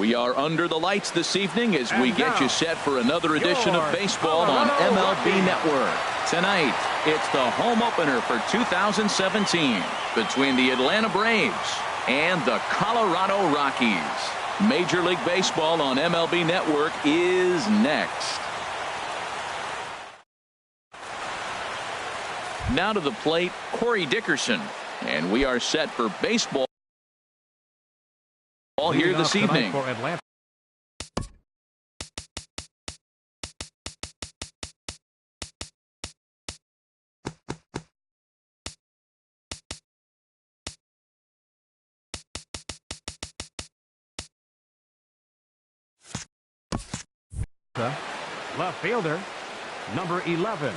We are under the lights this evening as we get you set for another edition of baseball on MLB Network. Tonight, it's the home opener for 2017 between the Atlanta Braves and the Colorado Rockies. Major League Baseball on MLB Network is next. Now to the plate, Corey Dickerson, and we are set for baseball here this evening. For Atlanta. Left fielder, number 11.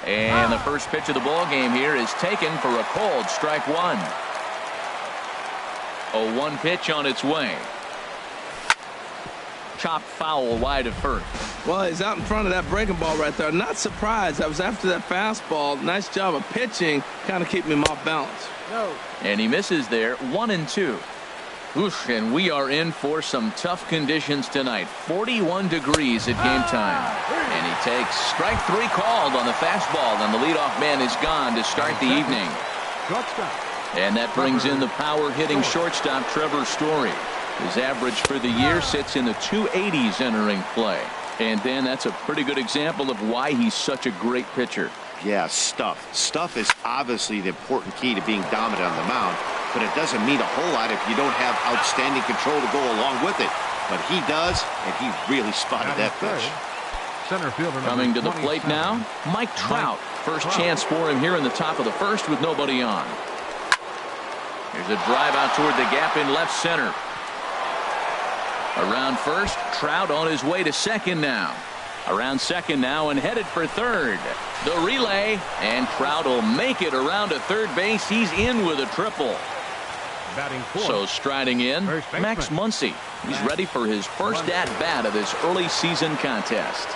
And the first pitch of the ball game here is taken for a called strike one. A 1 pitch on its way. Chopped foul wide of first. Well, he's out in front of that breaking ball right there. Not surprised. I was after that fastball. Nice job of pitching, kind of keeping him off balance. No. And he misses there. 1-2. Oof, and we are in for some tough conditions tonight. 41 degrees at game time. And he takes strike 3 called on the fastball, and the leadoff man is gone to start the evening. And that brings in the power-hitting shortstop Trevor Story. His average for the year sits in the 280s entering play. And then that's a pretty good example of why he's such a great pitcher. Yeah, stuff. Stuff is obviously the important key to being dominant on the mound, but it doesn't mean a whole lot if you don't have outstanding control to go along with it. But he does, and he really spotted that pitch. Center fielder coming to the plate now, Mike Trout. First chance for him here in the top of the first with nobody on. Here's a drive out toward the gap in left center. Around first, Trout on his way to second now. Around second now and headed for third. The relay, and Trout will make it around to third base. He's in with a triple. So striding in, Max Muncy. He's ready for his first at-bat of this early season contest.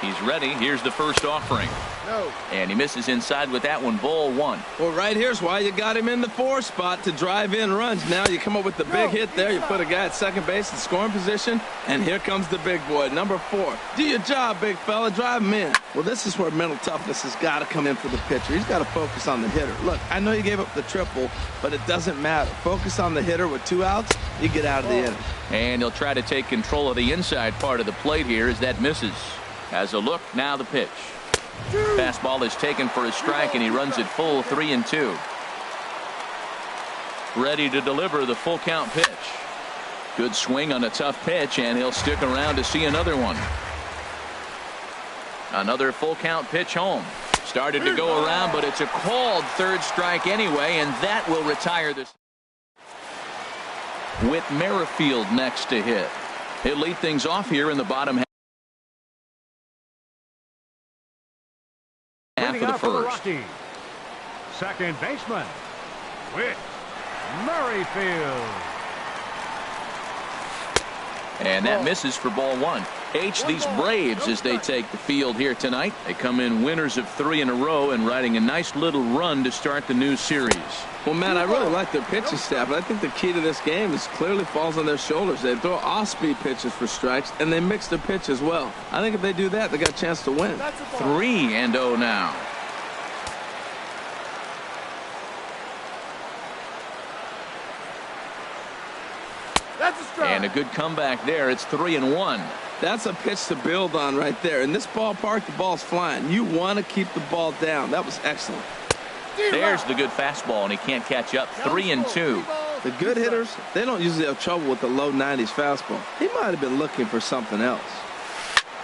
He's ready. Here's the first offering. No. And he misses inside with that one. Ball 1. Well, right here's why you got him in the 4 spot to drive in runs. Now you come up with the big hit there. You put a guy at second base in scoring position, and here comes the big boy, number 4. Do your job, big fella. Drive him in. Well, this is where mental toughness has got to come in for the pitcher. He's got to focus on the hitter. Look, I know you gave up the triple, but it doesn't matter. Focus on the hitter with 2 outs. You get out of the inning. And he'll try to take control of the inside part of the plate here as that misses. Has a look, now the pitch. Fastball is taken for a strike, and he runs it full 3-2. Ready to deliver the full count pitch. Good swing on a tough pitch, and he'll stick around to see another one. Another full count pitch home. Started to go around, but it's a called third strike anyway, and that will retire this. With Merrifield next to hit. He'll lead things off here in the bottom half. After the first. Second baseman, Whit Merrifield. And that misses for ball 1. These Braves as they take the field here tonight. They come in winners of 3 in a row and riding a nice little run to start the new series. Well, man, I really like their pitching staff, but I think the key to this game is clearly falls on their shoulders. They throw off-speed pitches for strikes, and they mix their pitch as well. I think if they do that, they got a chance to win. 3-0 now. And a good comeback there. It's 3-1. That's a pitch to build on right there. In this ballpark, the ball's flying. You want to keep the ball down. That was excellent. There's the good fastball, and he can't catch up. 3-2. The good hitters, they don't usually have trouble with the low 90s fastball. He might have been looking for something else.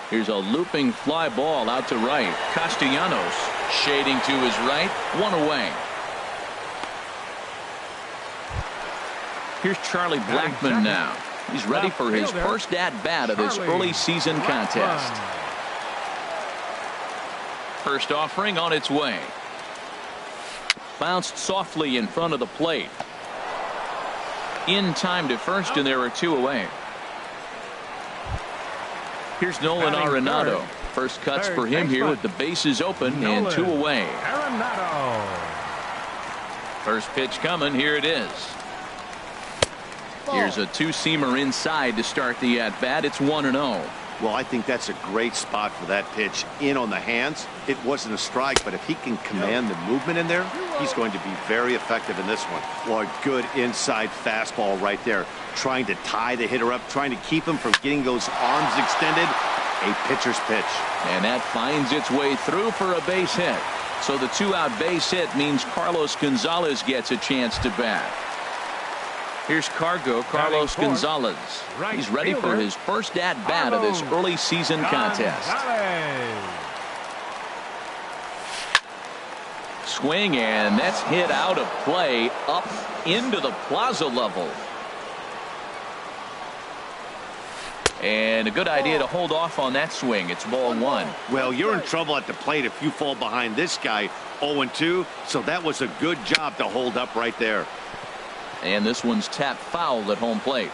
Here's a looping fly ball out to right. Castellanos shading to his right. 1 away. Here's Charlie Blackmon now. He's ready for his first at-bat of this early season contest. First offering on its way. Bounced softly in front of the plate. In time to first, and there are 2 away. Here's Nolan Arenado. First cuts for him here with the bases open and 2 away. First pitch coming. Here it is. Here's a two-seamer inside to start the at-bat. It's 1-0. Well, I think that's a great spot for that pitch. In on the hands. It wasn't a strike, but if he can command the movement in there, he's going to be very effective in this one. Well, a good inside fastball right there. Trying to tie the hitter up, trying to keep him from getting those arms extended. A pitcher's pitch. And that finds its way through for a base hit. So the two-out base hit means Carlos Gonzalez gets a chance to bat. Here's Carlos Gonzalez. He's ready for his first at-bat of this early season contest. Swing, and that's hit out of play up into the plaza level. And a good idea to hold off on that swing. It's ball 1. Well, you're in trouble at the plate if you fall behind this guy 0-2. So that was a good job to hold up right there. And this one's tapped foul at home plate.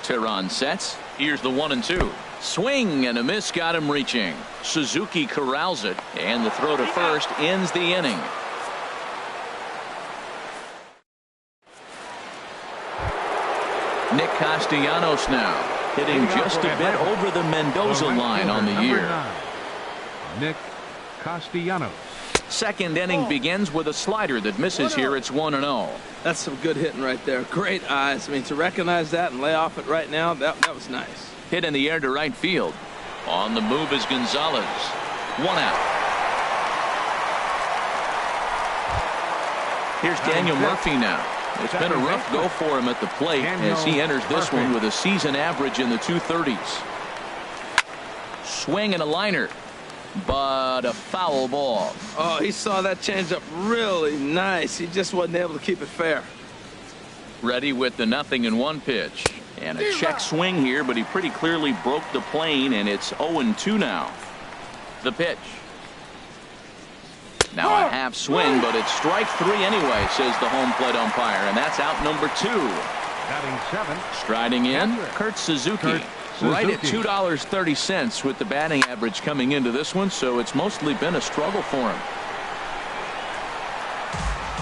Tehran sets. Here's the 1-2. Swing and a miss, got him reaching. Suzuki corrals it, and the throw to first ends the inning. Nick Castellanos now hitting just a bit over the Mendoza line on the year. Nick Castellanos. Second inning begins with a slider that misses here. It's 1-0. That's some good hitting right there. Great eyes. I mean, to recognize that and lay off it right now, that was nice. Hit in the air to right field. On the move is Gonzalez. 1 out. Here's Daniel Murphy now. It's been a rough go for him at the plate as he enters this one with a season average in the 230s. Swing and a liner, but a foul ball. Oh, he saw that changeup really nice. He just wasn't able to keep it fair. Ready with the 0-1 pitch. And a check swing here, but he pretty clearly broke the plane, and it's 0-2 now. The pitch. Now a half swing, but it's strike 3 anyway, says the home plate umpire, and that's out number 2. Batting 7. Striding in, Kurt Suzuki. Right at $2.30 with the batting average coming into this one, so it's mostly been a struggle for him.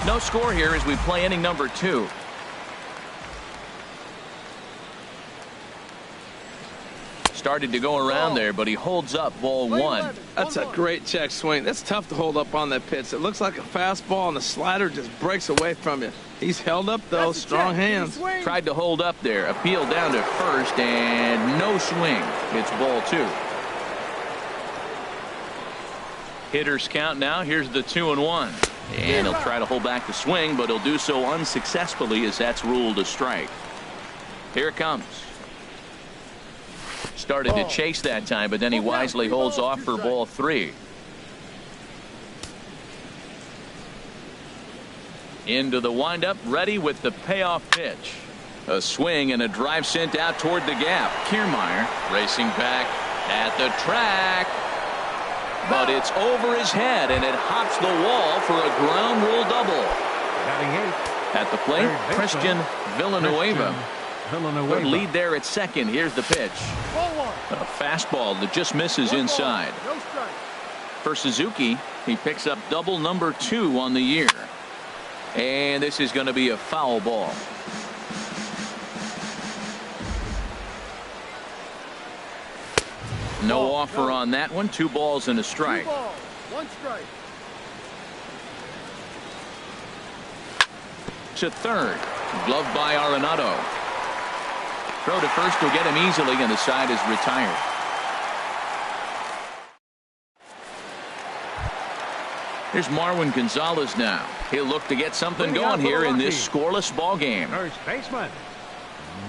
No score here as we play inning number 2. Started to go around there, but he holds up ball 1. That's a great check swing. That's tough to hold up on that pitch. It looks like a fastball, and the slider just breaks away from you. He's held up, though. Strong hands. Tried to hold up there. Appeal down to first, and no swing. It's ball 2. Hitters count now. Here's the 2-1. And he'll try to hold back the swing, but he'll do so unsuccessfully as that's ruled a strike. Here it comes. Started to chase that time, but then he wisely holds off for ball 3. Into the windup, ready with the payoff pitch. A swing and a drive sent out toward the gap. Kiermaier racing back at the track. But it's over his head, and it hops the wall for a ground rule double. At the plate, Christian Villanueva. Good lead there at second. Here's the pitch. A fastball that just misses inside. For Suzuki, he picks up double number 2 on the year. And this is going to be a foul ball. No offer on that one. 2 balls and a strike. 1 strike. To third. Glove by Arenado. Throw to first will get him easily, and the side is retired. Here's Marwin Gonzalez now. He'll look to get something going here in this scoreless ball game. First baseman,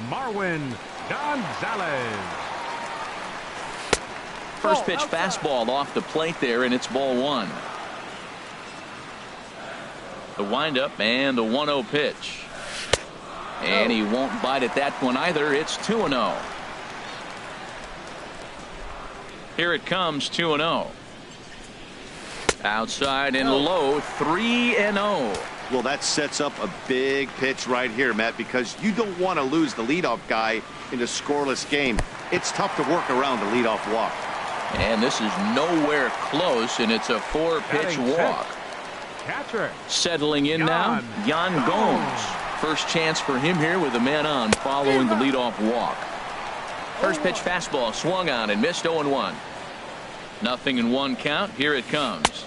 Marwin Gonzalez. First pitch fastball off the plate there, and it's ball 1. The windup and the 1-0 pitch. And he won't bite at that one either. It's 2-0. Here it comes, 2-0. Outside and low, 3-0. Well, that sets up a big pitch right here, Matt, because you don't want to lose the leadoff guy in a scoreless game. It's tough to work around the leadoff walk. And this is nowhere close, and it's a 4-pitch walk. Catcher. Settling in now, Yan Gomes. First chance for him here with a man on following the leadoff walk. First pitch fastball swung on and missed 0-1. 0-1 count. Here it comes.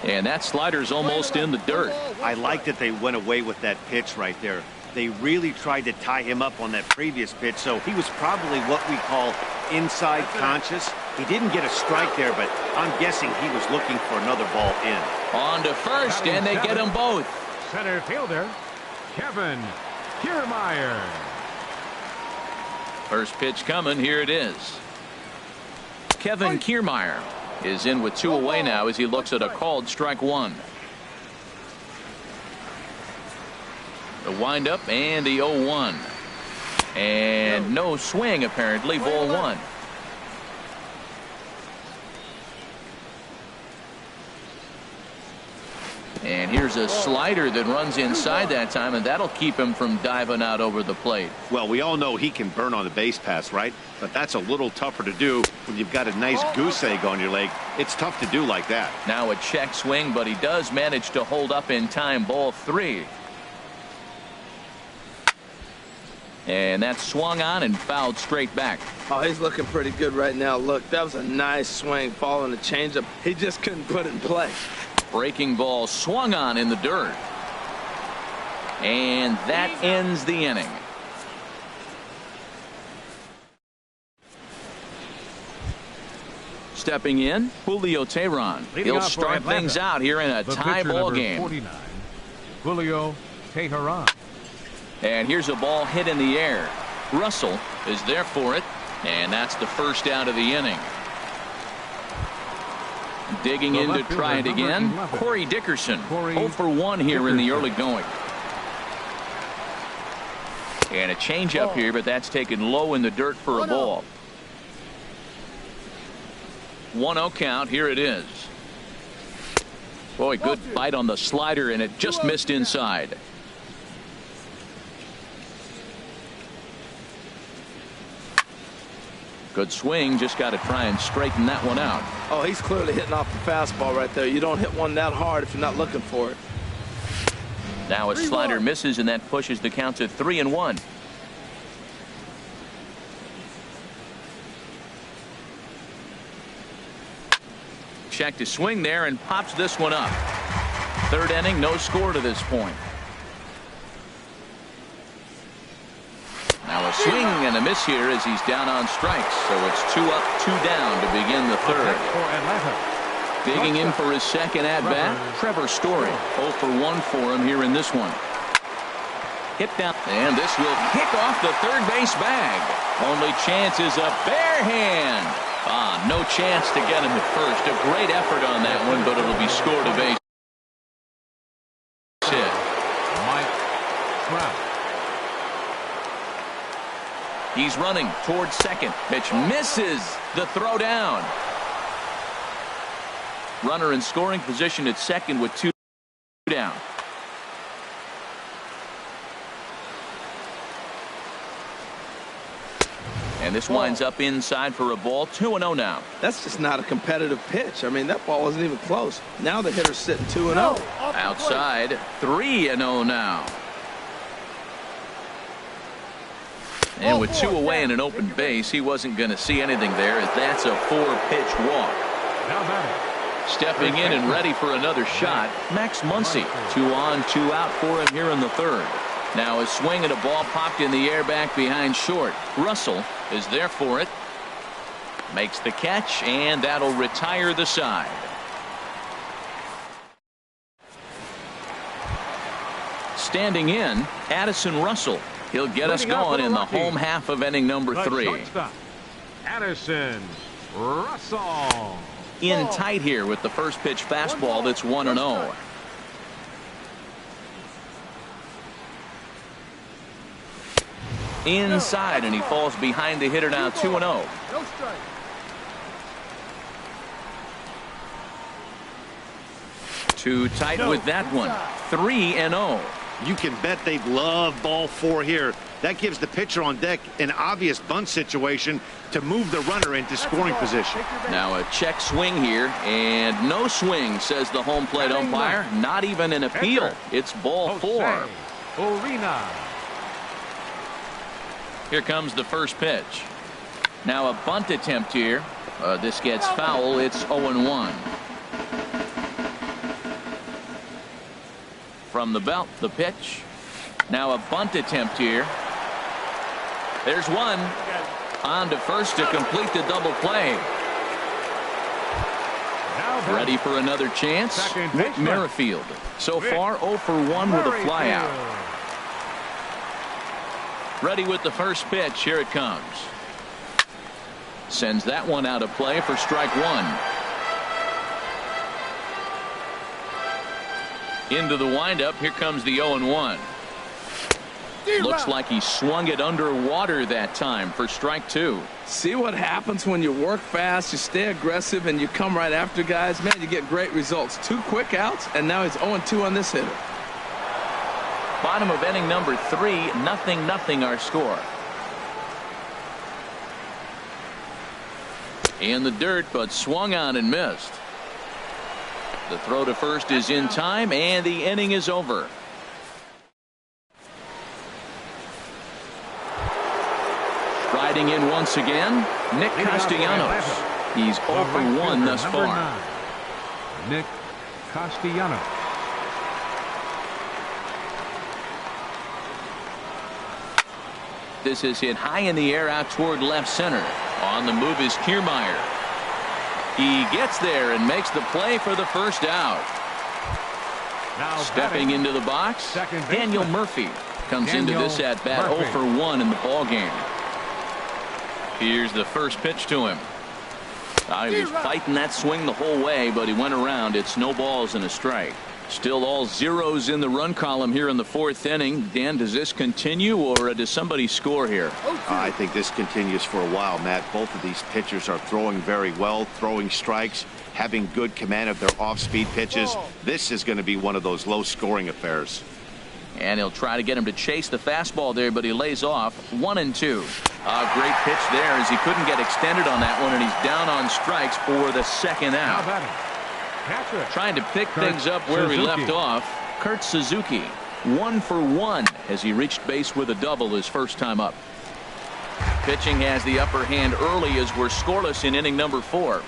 And that slider's almost in the dirt. I like that they went away with that pitch right there. They really tried to tie him up on that previous pitch, so he was probably what we call inside conscious. He didn't get a strike there, but I'm guessing he was looking for another ball in. On to first, and they get them both. Center fielder, Kevin Kiermaier. First pitch coming. Here it is. Kevin Kiermaier is in with 2 away now as he looks at a called strike 1. The windup and the 0-1. And no swing apparently. Ball 1. And here's a slider that runs inside that time, and that'll keep him from diving out over the plate. Well, we all know he can burn on the base pass, right? But that's a little tougher to do when you've got a nice goose egg on your leg. It's tough to do like that. Now a check swing, but he does manage to hold up in time. Ball 3. And that swung on and fouled straight back. Oh, he's looking pretty good right now. Look, that was a nice swing following the changeup. He just couldn't put it in play. Breaking ball swung on in the dirt. And that ends the inning. Stepping in, Julio Teheran. He'll start things out here in a tie ball game. 49, Julio Teheran. And here's a ball hit in the air. Russell is there for it, and that's the first out of the inning. Digging in to try it again, Corey Dickerson. 0 for 1 here in the early going. And a changeup here, but that's taken low in the dirt for a ball. 1-0 count. Here it is. Boy, good bite on the slider, and it just missed inside. Good swing, just got to try and straighten that one out. Oh, he's clearly hitting off the fastball right there. You don't hit one that hard if you're not looking for it. Now a slider misses, and that pushes the count to 3-1. Check to swing there and pops this one up. Third inning, no score to this point. Now a swing and a miss here as he's down on strikes. So it's 2 up, 2 down to begin the third. Digging in for his second at-bat, Trevor Story. 0 for 1 for him here in this one. Hit down, and this will kick off the third base bag. Only chance is a bare hand. No chance to get him at first. A great effort on that one, but it'll be scored a base hit. Mike Trout. He's running towards second. Pitch misses. The throw down. Runner in scoring position at second with 2 down. And this winds up inside for a ball. 2-0 now. That's just not a competitive pitch. I mean, that ball wasn't even close. Now the hitter's sitting 2-0. Outside, 3-0 now. And with 2 away and an open base, he wasn't going to see anything there, as that's a 4-pitch walk. Now batting. Stepping in and ready for another shot, Max Muncy. 2 on, 2 out for him here in the third. Now a swing and a ball popped in the air back behind short. Russell is there for it. Makes the catch, and that'll retire the side. Standing in, Addison Russell. He'll get us going in the home half of inning number 3. Addison Russell. In tight here with the first pitch fastball that's 1-0. Inside, and he falls behind the hitter now. 2-0. No strike. Too tight with that one. 3-0. You can bet they'd love ball 4 here. That gives the pitcher on deck an obvious bunt situation to move the runner into scoring position. Now a check swing here, and no swing, says the home plate umpire. Not even an appeal. It's ball 4. Urena. Here comes the first pitch. Now a bunt attempt here. This gets foul. It's 0-1. From the belt, the pitch. Now a bunt attempt here. There's one. On to first to complete the double play. Ready for another chance. Whit Merrifield. So far 0 for 1 with a flyout. Ready with the first pitch. Here it comes. Sends that one out of play for strike 1. Into the windup. Here comes the 0-1. Looks like he swung it underwater that time for strike 2. See what happens when you work fast, you stay aggressive, and you come right after guys? Man, you get great results. 2 quick outs, and now he's 0-2 on this hitter. Bottom of inning number 3, 0-0 our score. In the dirt, but swung on and missed. The throw to first is in time, and the inning is over. Riding in once again, Nick Castellanos. He's 0 for 1 thus far. Nick Castellanos. This is hit high in the air out toward left center. On the move is Kiermaier. He gets there and makes the play for the first out. Now stepping into the box, Daniel Murphy comes into this at bat 0 for 1 in the ball game. Here's the first pitch to him. He was fighting that swing the whole way, but he went around. It's no balls and a strike. Still all zeros in the run column here in the 4th inning. Dan, does this continue, or does somebody score here? I think this continues for a while, Matt. Both of these pitchers are throwing very well, throwing strikes, having good command of their off-speed pitches. This is going to be one of those low-scoring affairs. And he'll try to get him to chase the fastball there, but he lays off. 1-2. A great pitch there as he couldn't get extended on that one, and he's down on strikes for the second out. Trying to pick things up where he left off. Kurt Suzuki, 1 for 1 as he reached base with a double his first time up. Pitching has the upper hand early as we're scoreless in inning number 4.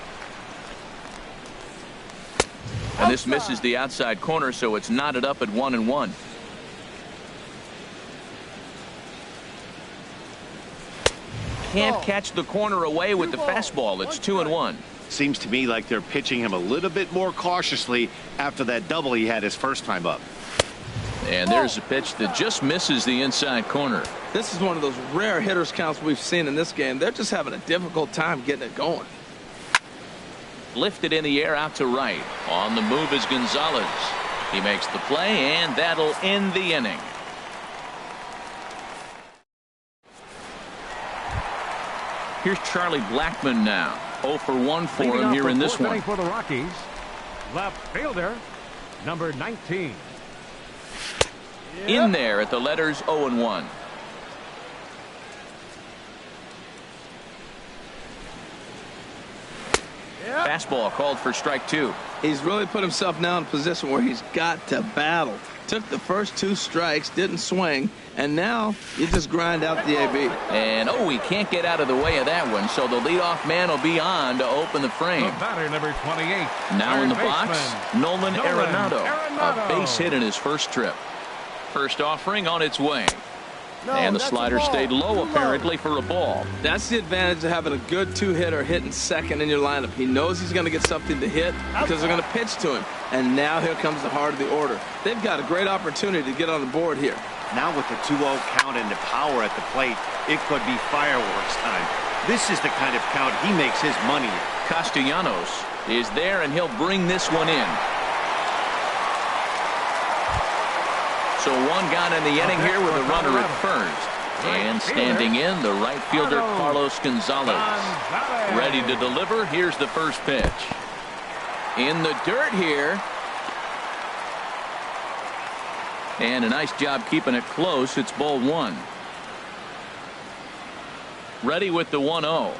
And this misses the outside corner, so it's knotted up at 1-1. Can't catch the corner away with the fastball. It's 2-1. Seems to me like they're pitching him a little bit more cautiously after that double he had his first time up. And there's a pitch that just misses the inside corner. This is one of those rare hitters counts we've seen in this game. They're just having a difficult time getting it going. Lifted in the air out to right. On the move is Gonzalez. He makes the play, and that'll end the inning. Here's Charlie Blackmon now. 0 for 1 for him here in this one. For the Rockies, left fielder, number 19. In there at the letters 0-1. Fastball called for strike 2. He's really put himself now in a position where he's got to battle. Took the first 2 strikes, didn't swing, and now you just grind out the AB. And he can't get out of the way of that one, so the leadoff man will be on to open the frame. The batter, number 28. Now in the box, Nolan Arenado. A base hit in his first trip. First offering on its way. And the slider stayed low apparently for a ball. That's the advantage of having a good 2-hitter hitting second in your lineup. He knows he's going to get something to hit because they're going to pitch to him. And now here comes the heart of the order. They've got a great opportunity to get on the board here. Now with the 2-0 count and the power at the plate, it could be fireworks time. This is the kind of count he makes his money. Castellanos is there, and he'll bring this one in. So one gone in the inning here with a runner at first. And standing in, the right fielder, Carlos Gonzalez. Ready to deliver. Here's the first pitch. In the dirt here. And a nice job keeping it close. It's ball one. Ready with the 1-0.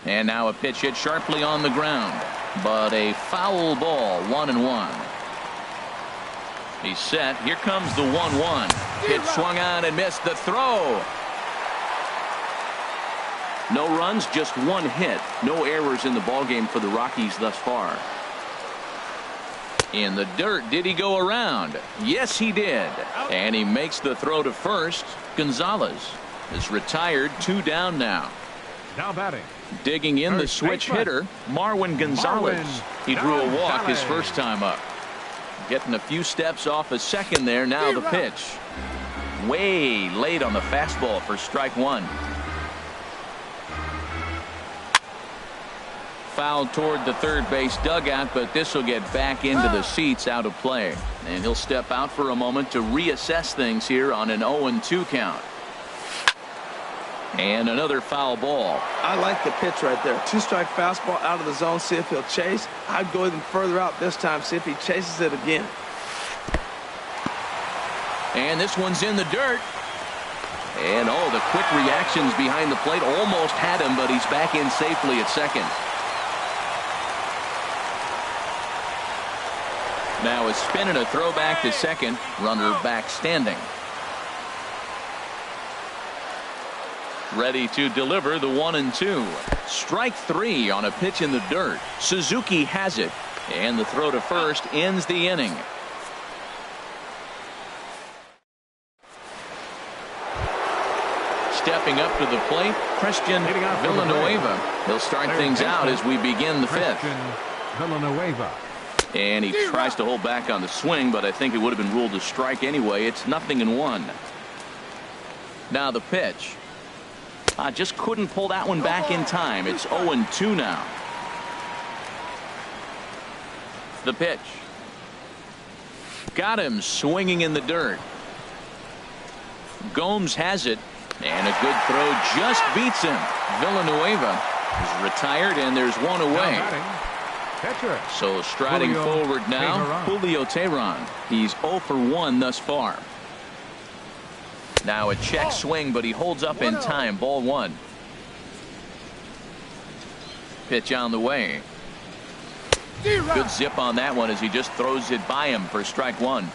And now a pitch hit sharply on the ground. But a foul ball, 1-1. He's set. Here comes the 1-1. Pitch swung on and missed the throw. No runs, just one hit. No errors in the ballgame for the Rockies thus far. In the dirt, did he go around? Yes, he did. And he makes the throw to first. Gonzalez is retired, 2 down now. Now batting. Digging in the switch hitter, Marwin Gonzalez. He drew a walk his first time up. Getting a few steps off a second there. Now the pitch. Way late on the fastball for strike one. Foul toward the third base dugout, but this will get back into the seats, out of play. And he'll step out for a moment to reassess things here on an 0-2 count. And another foul ball. I like the pitch right there. 2-strike fastball out of the zone. See if he'll chase. I'd go even further out this time. See if he chases it again. And this one's in the dirt. And oh, the quick reactions behind the plate almost had him, but he's back in safely at second. Now a spin and a throw back to second. Runner back standing. Ready to deliver the 1-2. Strike 3 on a pitch in the dirt. Suzuki has it. And the throw to first ends the inning. Stepping up to the plate, Christian Villanueva. He'll start things out as we begin the fifth. Villanueva. And he tries to hold back on the swing, but I think it would have been ruled a strike anyway. It's 0-1. Now the pitch. Just couldn't pull that one back in time. It's 0-2 now. The pitch. Got him swinging in the dirt. Gomes has it. And a good throw just beats him. Villanueva is retired, and there's one away. So striding forward now, Julio Teheran. He's 0 for 1 thus far. Now a check swing, but he holds up in time. Ball one. Pitch on the way. Good zip on that one as he just throws it by him for strike one.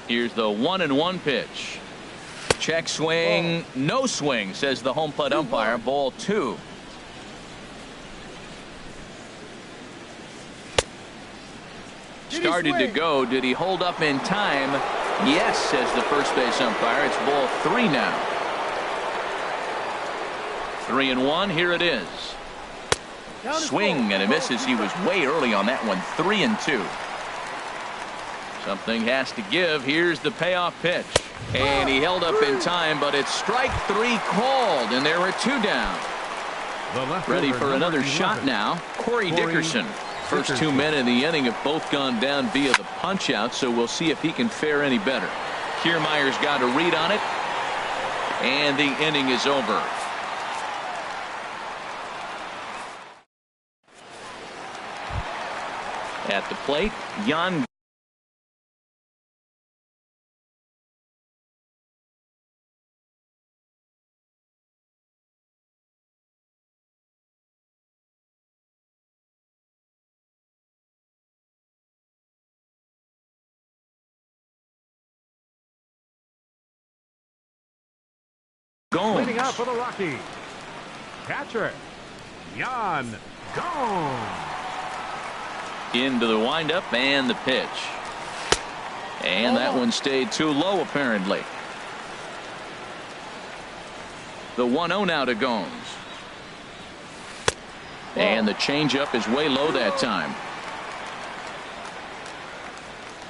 Here's the 1-1 pitch. Check swing, no swing, says the home plate umpire. Ball two. Started to go. Did he hold up in time? Yes, says the first base umpire. It's ball 3 now. 3-1. Here it is. Swing and a miss as he was way early on that one. 3-2. Something has to give. Here's the payoff pitch. And he held up in time, but it's strike 3 called, and there are 2 down. Ready for another shot now. Corey Dickerson. First 2 men in the inning have both gone down via the punch out, so we'll see if he can fare any better. Kiermaier's got a read on it, and the inning is over. At the plate, Jan Gomes. Leading out for the Rockies. Catcher, Jan Gomes. Into the windup and the pitch. And that one stayed too low, apparently. The 1-0 now to Gomes. And the changeup is way low that time.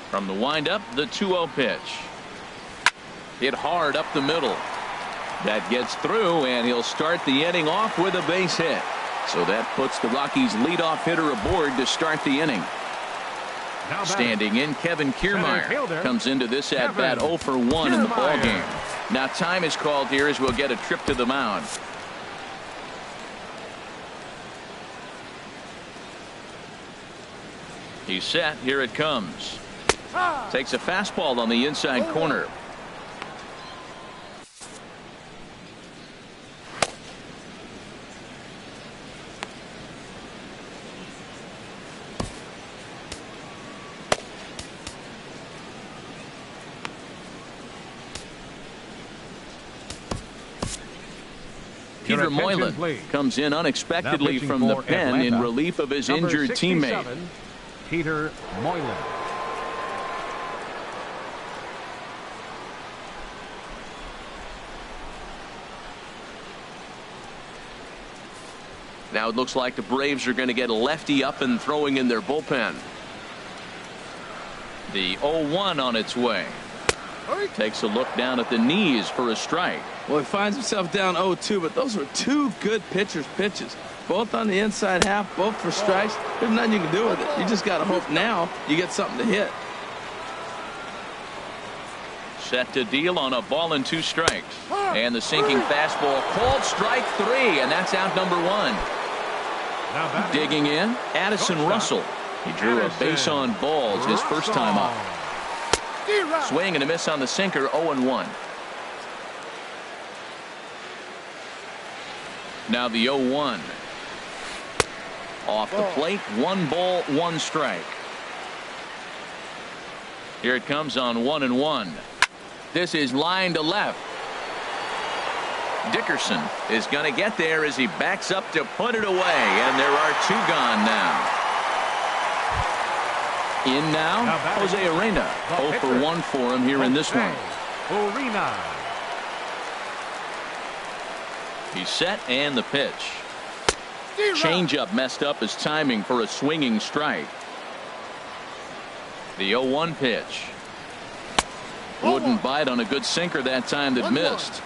From the windup, the 2-0 pitch. Hit hard up the middle. That gets through, and he'll start the inning off with a base hit. So that puts the Rockies' leadoff hitter aboard to start the inning. Standing in, Kevin Kiermaier comes into this at bat 0 for 1 in the ballgame. Now time is called here as we'll get a trip to the mound. He's set. Here it comes. Takes a fastball on the inside corner. Peter Moylan comes in unexpectedly from the pen in relief of his injured teammate. Peter Moylan. Now it looks like the Braves are going to get a lefty up and throwing in their bullpen. The 0-1 on its way. Takes a look down at the knees for a strike. Well, he finds himself down 0-2, but those were two good pitchers' pitches. Both on the inside half, both for strikes. There's nothing you can do with it. You just got to hope now you get something to hit. Set to deal on a ball and 2 strikes. And the sinking fastball called strike 3, and that's out number 1. Digging in, Addison Russell. He drew a base on balls his first time up. Swing and a miss on the sinker, 0-1. Now the 0-1. Off the plate, 1 ball, 1 strike. Here it comes on 1-1. This is line to left. Dickerson is going to get there as he backs up to put it away, and there are 2 gone now. In now, Jose Arena. 0 for 1 for him here in this one. Arena. He's set and the pitch. Changeup messed up his timing for a swinging strike. The 0-1 pitch. Wouldn't bite on a good sinker that time that missed.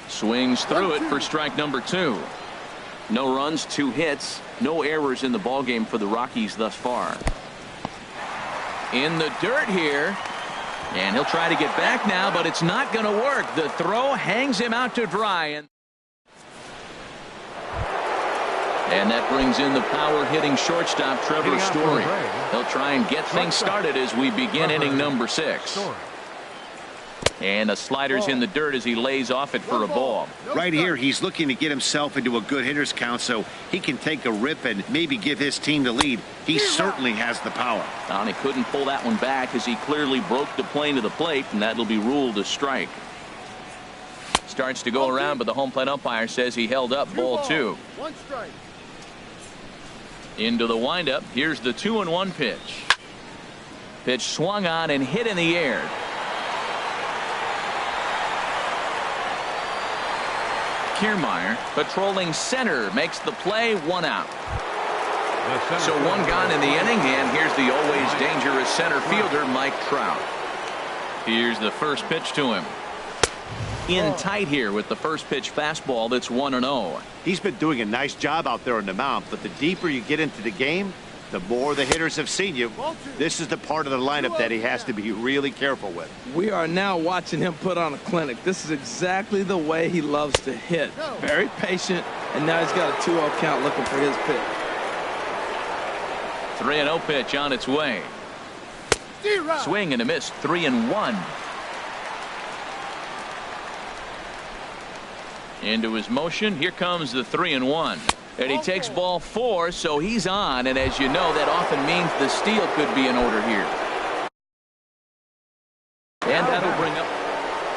Swings through it for strike number 2. No runs, 2 hits, no errors in the ballgame for the Rockies thus far. In the dirt here. And he'll try to get back now, but it's not going to work. The throw hangs him out to dry. And that brings in the power-hitting shortstop, Trevor Story. He'll try and get things started as we begin inning number 6. And the slider's in the dirt as he lays off it for a ball. Right here, he's looking to get himself into a good hitter's count so he can take a rip and maybe give his team the lead. He certainly has the power. And he couldn't pull that one back as he clearly broke the plane to the plate, and that'll be ruled a strike. Starts to go around, but the home plate umpire says he held up ball 2. 1 strike. Into the windup. Here's the 2-1 pitch. Pitch swung on and hit in the air. Kiermaier patrolling center makes the play, 1 out. So 1 gone in the inning, and here's the always dangerous center fielder, Mike Trout. Here's the first pitch to him. In tight here with the first pitch fastball that's 1-0. He's been doing a nice job out there on the mound, but the deeper you get into the game, the more the hitters have seen you. This is the part of the lineup that he has to be really careful with. We are now watching him put on a clinic. This is exactly the way he loves to hit. Very patient, and now he's got a 2-0 count looking for his pitch. 3-0 pitch on its way. Swing and a miss, 3-1. Into his motion. Here comes the 3-1. And he takes ball 4, so he's on. And as you know, that often means the steal could be in order here. And that'll bring up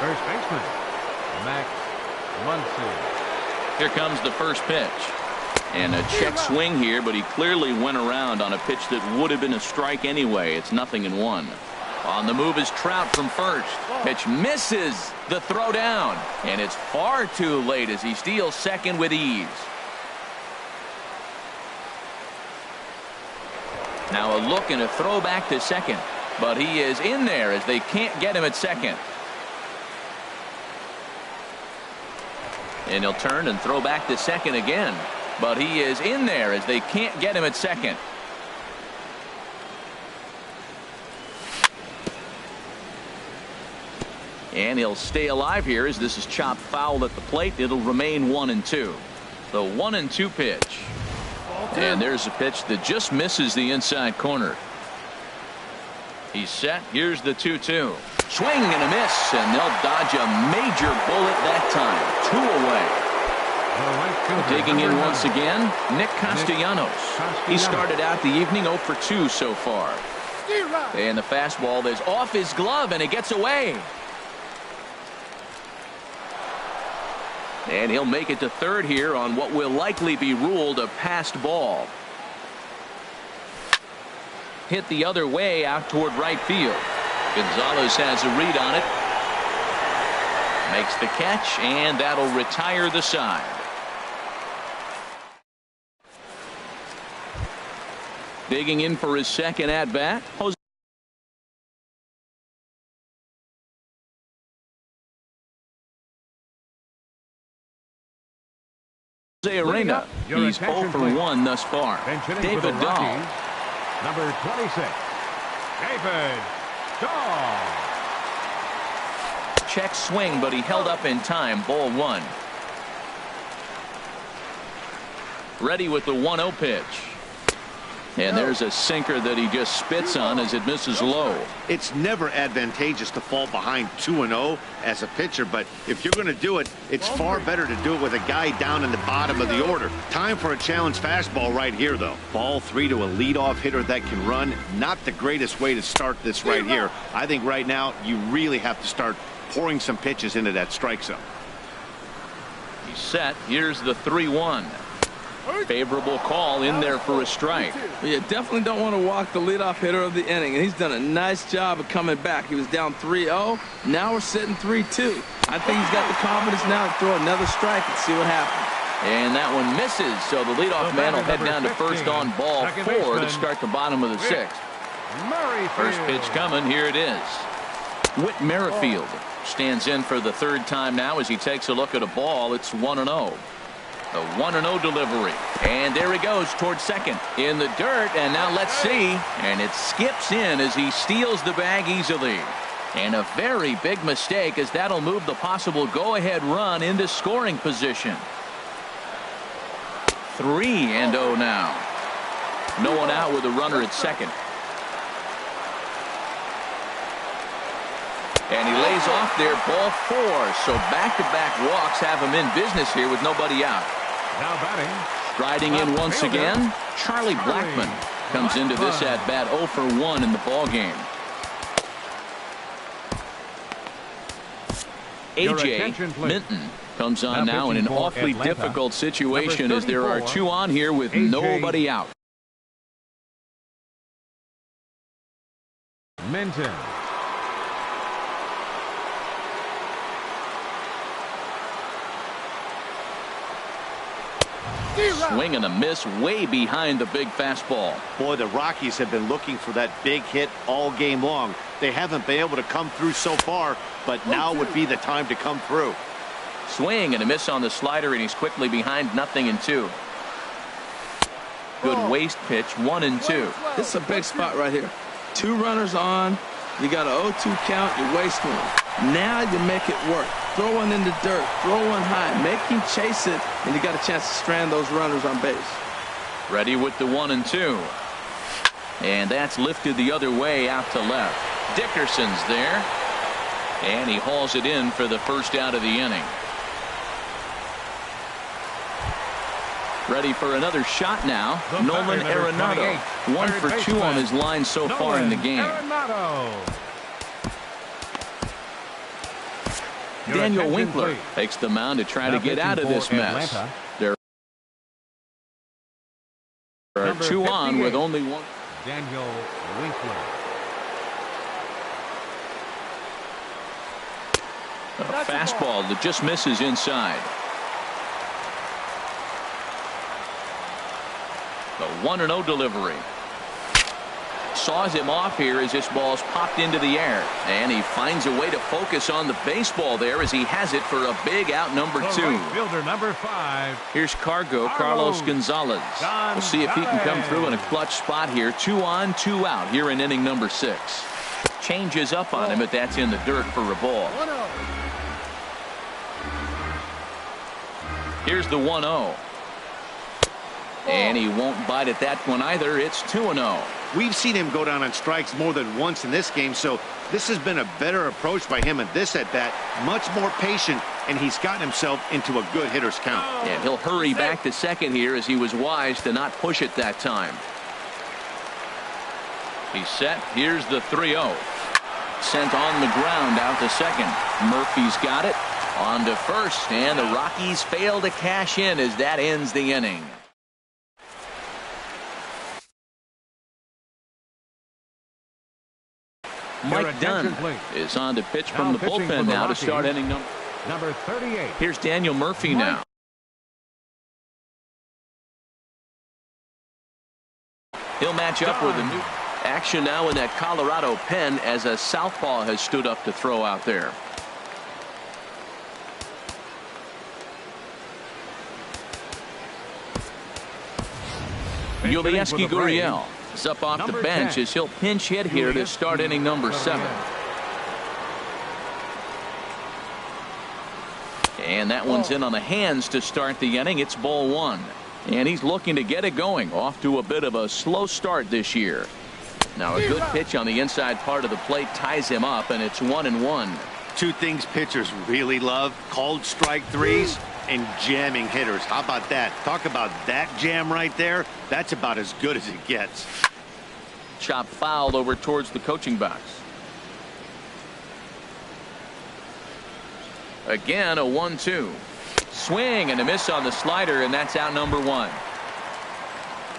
First baseman, Max Muncy. Here comes the first pitch. And a check swing here, but he clearly went around on a pitch that would have been a strike anyway. It's 0-1. On the move is Trout from first. Pitch misses the throw down. And it's far too late as he steals second with ease. Now a look and a throw back to second. But he is in there as they can't get him at second. And he'll turn and throw back to second again. But he is in there as they can't get him at second. And he'll stay alive here as this is chopped foul at the plate. It'll remain 1-2. The 1-2 pitch. And there's a pitch that just misses the inside corner. He's set. Here's the 2-2. Swing and a miss, and they'll dodge a major bullet that time. 2 away. Digging in once again, Nick Castellanos. He started out the evening 0 for 2 so far. And the fastball is off his glove, and it gets away. And he'll make it to third here on what will likely be ruled a passed ball. Hit the other way out toward right field. Gonzalez has a read on it. Makes the catch, and that'll retire the side. Digging in for his second at-bat, Jose Arena. He's 0 for 1 thus far. David Dahl. Number 26, David Dahl. Check swing, but he held up in time. Ball 1. Ready with the 1-0 pitch. And there's a sinker that he just spits on as it misses low. It's never advantageous to fall behind 2-0 as a pitcher, but if you're going to do it, it's far better to do it with a guy down in the bottom of the order. Time for a challenge fastball right here, though. Ball 3 to a leadoff hitter that can run. Not the greatest way to start this right here. I think right now you really have to start pouring some pitches into that strike zone. He's set. Here's the 3-1. Favorable call in there for a strike. Well, you definitely don't want to walk the leadoff hitter of the inning, and he's done a nice job of coming back. He was down 3-0. Now we're sitting 3-2. I think he's got the confidence now to throw another strike and see what happens. And that one misses, so the leadoff man will head down to first on ball 4 to start the bottom of the 6th. First pitch coming. Here it is. Whit Merrifield stands in for the third time now as he takes a look at a ball. It's 1-0. The 1-0 delivery. And there he goes towards second. In the dirt, and now let's see. And it skips in as he steals the bag easily. And a very big mistake, as that'll move the possible go-ahead run into scoring position. 3-0 now. No one out with a runner at second. And he lays off there, ball 4. So back-to-back walks have him in business here with nobody out. Now batting. Striding in once again, Charlie Blackmon comes into this at-bat 0 for 1 in the ballgame. A.J. Minton comes on now in an awfully difficult situation as there are 2 on here with nobody out. Minton. Swing and a miss way behind the big fastball. Boy, the Rockies have been looking for that big hit all game long. They haven't been able to come through so far, but now would be the time to come through. Swing and a miss on the slider, and he's quickly behind 0-2. Good waste pitch, 1-2. This is a big spot right here. 2 runners on. You got an 0-2 count. You waste one. Now you make it work. Throw one in the dirt. Throw one high. Make him chase it, and you got a chance to strand those runners on base. Ready with the 1-2. And that's lifted the other way out to left. Dickerson's there. And he hauls it in for the first out of the inning. Ready for another shot now. Nolan Arenado. 1 for 2 on his line so far in the game. Daniel Winkler takes the mound to try to get out of this mess. There are 2 on with only 1. Daniel Winkler. A fastball that just misses inside. The 1-0 delivery. Saws him off here as this ball's popped into the air. And he finds a way to focus on the baseball there as he has it for a big out number 2. Right fielder number 5. Here's Carlos Gonzalez. We'll see if he can come through in a clutch spot here. 2 on, 2 out here in inning number 6. Changes up on him, but that's in the dirt for a ball. Here's the 1-0. And he won't bite at that one either. It's 2-0. We've seen him go down on strikes more than once in this game, so this has been a better approach by him at this at-bat. Much more patient, and he's gotten himself into a good hitter's count. And he'll hurry back to second here as he was wise to not push it that time. He's set. Here's the 3-0. Sent on the ground out to second. Murphy's got it. On to first, and the Rockies fail to cash in as that ends the inning. Mike Dunn is on to pitch from the bullpen now to start inning number 38. Here's Daniel Murphy now. He'll match up with a new action now in that Colorado pen as a southpaw has stood up to throw out there. Yulieski Gurriel is up off the bench as he'll pinch hit here to start inning number 7. And that one's in on the hands to start the inning. It's ball 1. And he's looking to get it going. Off to a bit of a slow start this year. Now a good pitch on the inside part of the plate ties him up, and it's 1-1. Two things pitchers really love: called strike threes and jamming hitters. How about that? Talk about that jam right there. That's about as good as it gets. Chop fouled over towards the coaching box. Again, a 1-2. Swing and a miss on the slider, and that's out number 1.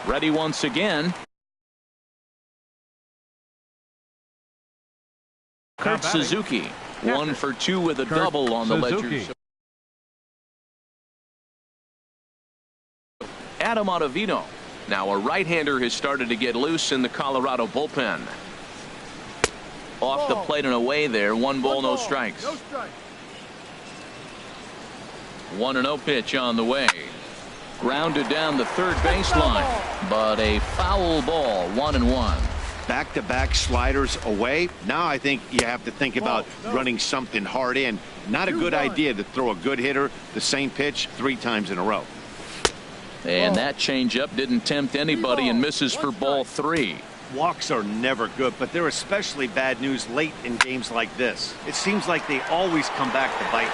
Ready once again. Kurt Suzuki, 1 for 2 with a double on the ledger. Adam Ottavino. Now a right-hander has started to get loose in the Colorado bullpen. Off the plate and away there. 1 ball, no strikes. 1-0 pitch on the way. Grounded down the third baseline, but a foul ball. 1-1. Back-to-back sliders away. Now I think you have to think about running something hard in. Not a good idea to throw a good hitter the same pitch 3 times in a row. And that changeup didn't tempt anybody and misses for ball 3. Walks are never good, but they're especially bad news late in games like this. It seems like they always come back to bite.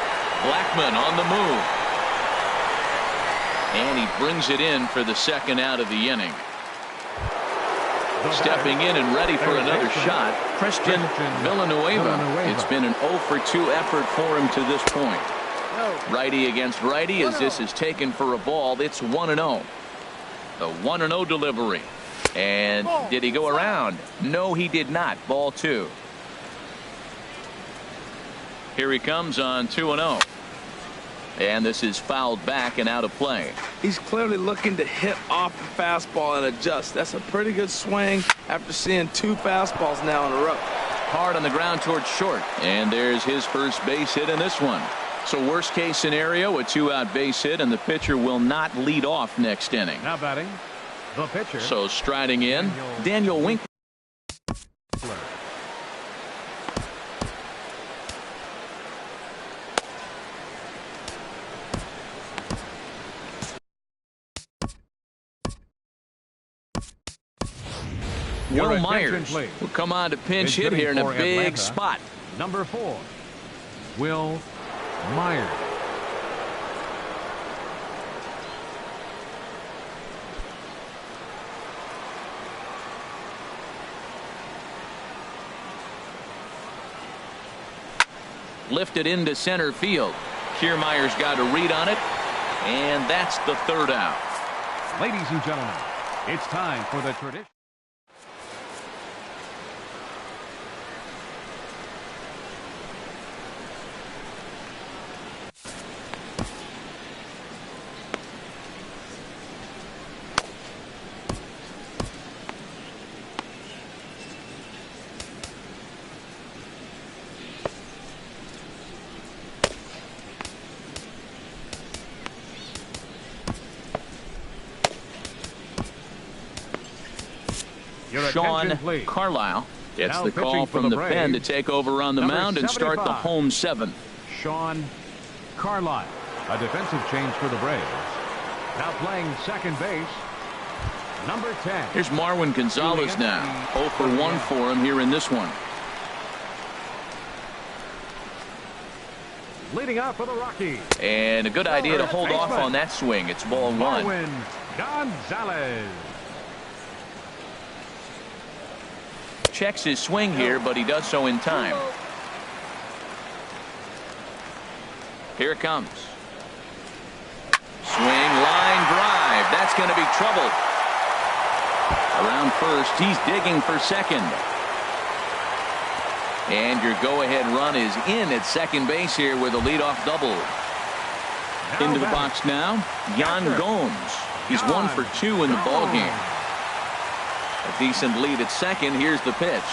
Blackmon on the move. And he brings it in for the second out of the inning. Stepping in and ready for another shot, Christian Villanueva. It's been an 0 for 2 effort for him to this point. Righty against righty as this is taken for a ball. It's 1-0. The 1-0 delivery. And did he go around? No, he did not. Ball 2. Here he comes on 2-0. And this is fouled back and out of play. He's clearly looking to hit off the fastball and adjust. That's a pretty good swing after seeing 2 fastballs now in a row. Hard on the ground towards short. And there's his first base hit in this one. So worst case scenario, a 2-out base hit, and the pitcher will not lead off next inning. Now batting, the pitcher. So striding in, Daniel Winkler. Will Myers will come on to pinch hit here in a big spot. Number 4, Will Myers. Lifted into center field. Kiermaier's got a read on it, and that's the 3rd out. Ladies and gentlemen, it's time for the tradition. Sean Carlisle gets the call from the pen to take over on the mound and start the home 7th. Sean Carlisle, a defensive change for the Braves. Now playing second base, Number 10. Here's Marwin Gonzalez now. 0 for 1 for him here in this one. Leading out for the Rockies. And a good idea to hold off on that swing. It's ball 1. Marwin Gonzalez. Checks his swing here, but he does so in time. Here it comes. Swing, line drive. That's going to be trouble. Around first, he's digging for second. And your go-ahead run is in at second base here with a leadoff double. Into the box now, Yan Gomes. He's 1 for 2 in the ballgame. A decent lead at second. Here's the pitch.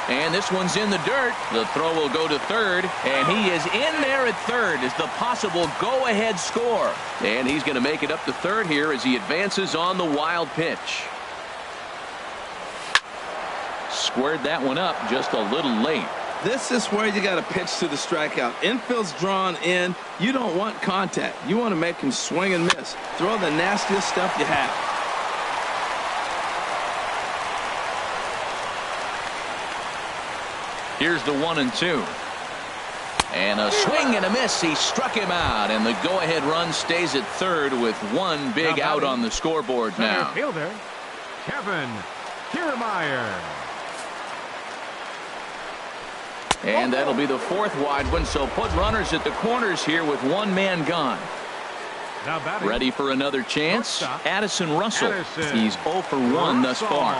And this one's in the dirt. The throw will go to third. And he is in there at third as the possible go-ahead score. And he's going to make it up to third here as he advances on the wild pitch. Squared that one up just a little late. This is where you got to pitch to the strikeout. Infield's drawn in. You don't want contact. You want to make him swing and miss. Throw the nastiest stuff you have. Here's the 1-2. And a swing and a miss. He struck him out. And the go-ahead run stays at third with one big out on the scoreboard now. Fielder Kevin Kiermaier. And that'll be the 4th wide one. So put runners at the corners here with one man gone. Ready for another chance? Addison Russell. He's 0 for 1 thus far.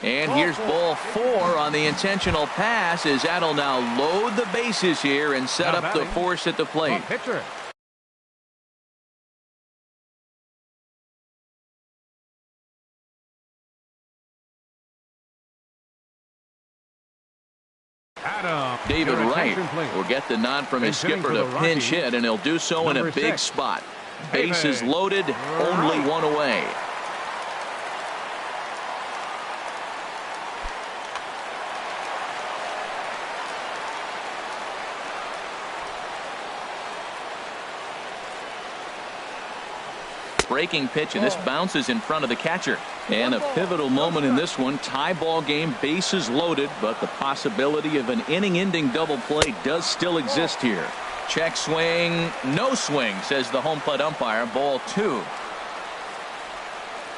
And here's ball 4 on the intentional pass as that'll now load the bases here and set up the force at the plate. David Wright will get the nod from his skipper to pinch hit, and he'll do so in a big spot. Bases loaded, only one away. Breaking pitch, and this bounces in front of the catcher. And a pivotal moment in this one. Tie ball game, bases loaded, but the possibility of an inning-ending double play does still exist here. Check swing, no swing, says the home plate umpire. Ball 2.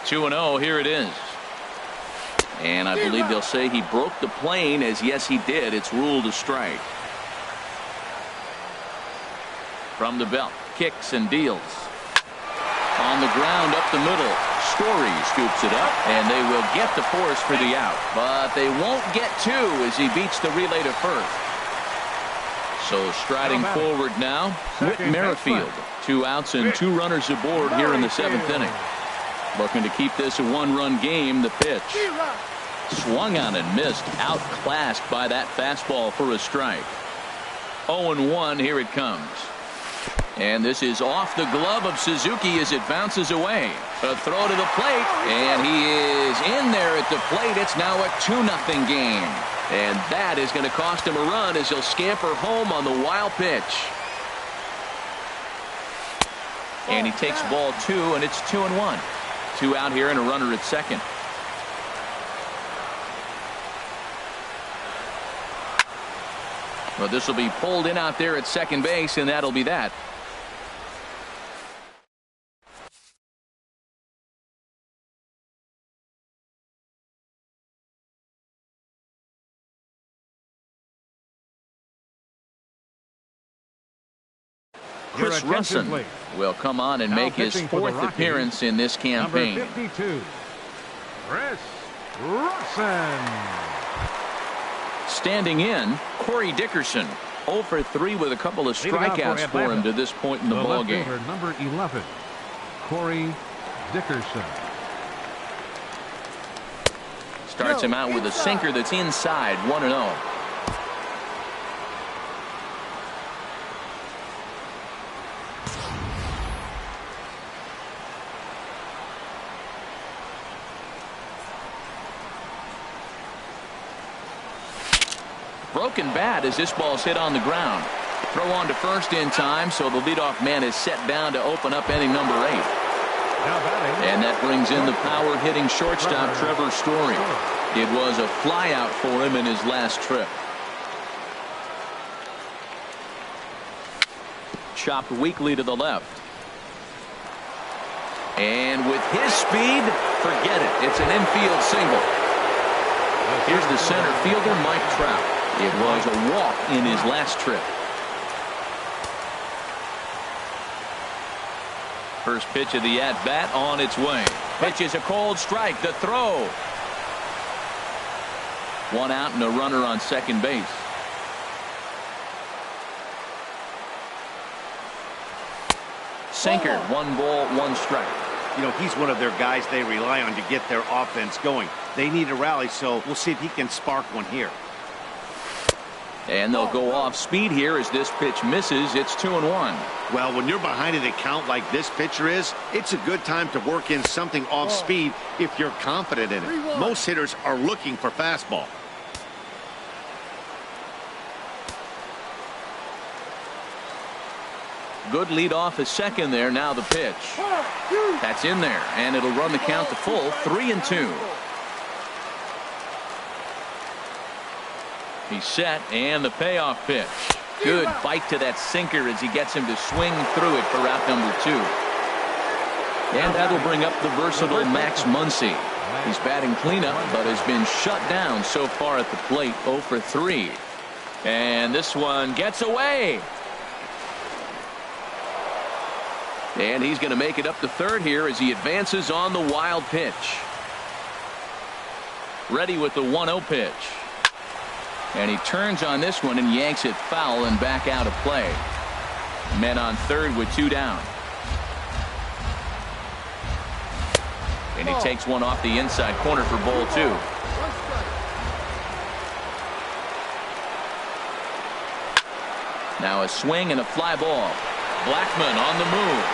2-0, here it is. And I believe they'll say he broke the plane, as yes he did. It's ruled a strike. From the belt, kicks and deals. On the ground up the middle. Story scoops it up, and they will get the force for the out. But they won't get 2 as he beats the relay to first. So striding forward now, Whit Merrifield. 2 outs and 2 runners aboard here in the 7th inning. Looking to keep this a 1-run game. The pitch. Swung on and missed. Outclassed by that fastball for a strike. 0-1. Here it comes. And this is off the glove of Suzuki as it bounces away. A throw to the plate, and he is in there at the plate. It's now a 2-0 game. And that is going to cost him a run as he'll scamper home on the wild pitch. And he takes ball 2, and it's 2-1. 2 out here and a runner at second. Well, this will be pulled in out there at second base, and that'll be that. Chris Russin will come on and make his 4th appearance in this campaign. Number 52, Chris Russin. Standing in, Corey Dickerson. 0 for 3 with a couple of strikeouts for him to this point in the ballgame. Number 11, Corey Dickerson. Starts him out with a sinker that's inside. 1-0. broken bat as this ball's hit on the ground. Throw on to first in time, so the leadoff man is set down to open up inning number 8. And that brings in the power-hitting shortstop, Trevor Story. It was a flyout for him in his last trip. Chopped weakly to the left. And with his speed, forget it. It's an infield single. Here's the center fielder, Mike Trout. It was a walk in his last trip. First pitch of the at-bat on its way. Pitch is a cold strike. The throw. One out and a runner on second base. Sinker. 1 ball, 1 strike. You know, he's one of their guys they rely on to get their offense going. They need a rally, so we'll see if he can spark one here. And they'll go off speed here as this pitch misses. It's 2-1. Well, when you're behind an account like this pitcher is, it's a good time to work in something off speed if you're confident in it. Most hitters are looking for fastball. Good lead off at second there. Now the pitch. That's in there, and it'll run the count to full. 3-2. He's set, and the payoff pitch. Good bite to that sinker as he gets him to swing through it for route number 2. And that'll bring up the versatile Max Muncy. He's batting cleanup, but has been shut down so far at the plate. 0 for 3. And this one gets away. And he's going to make it up to third here as he advances on the wild pitch. Ready with the 1-0 pitch. And he turns on this one and yanks it foul and back out of play. Men on third with 2 down. And he takes one off the inside corner for ball 2. Now a swing and a fly ball. Blackmon on the move.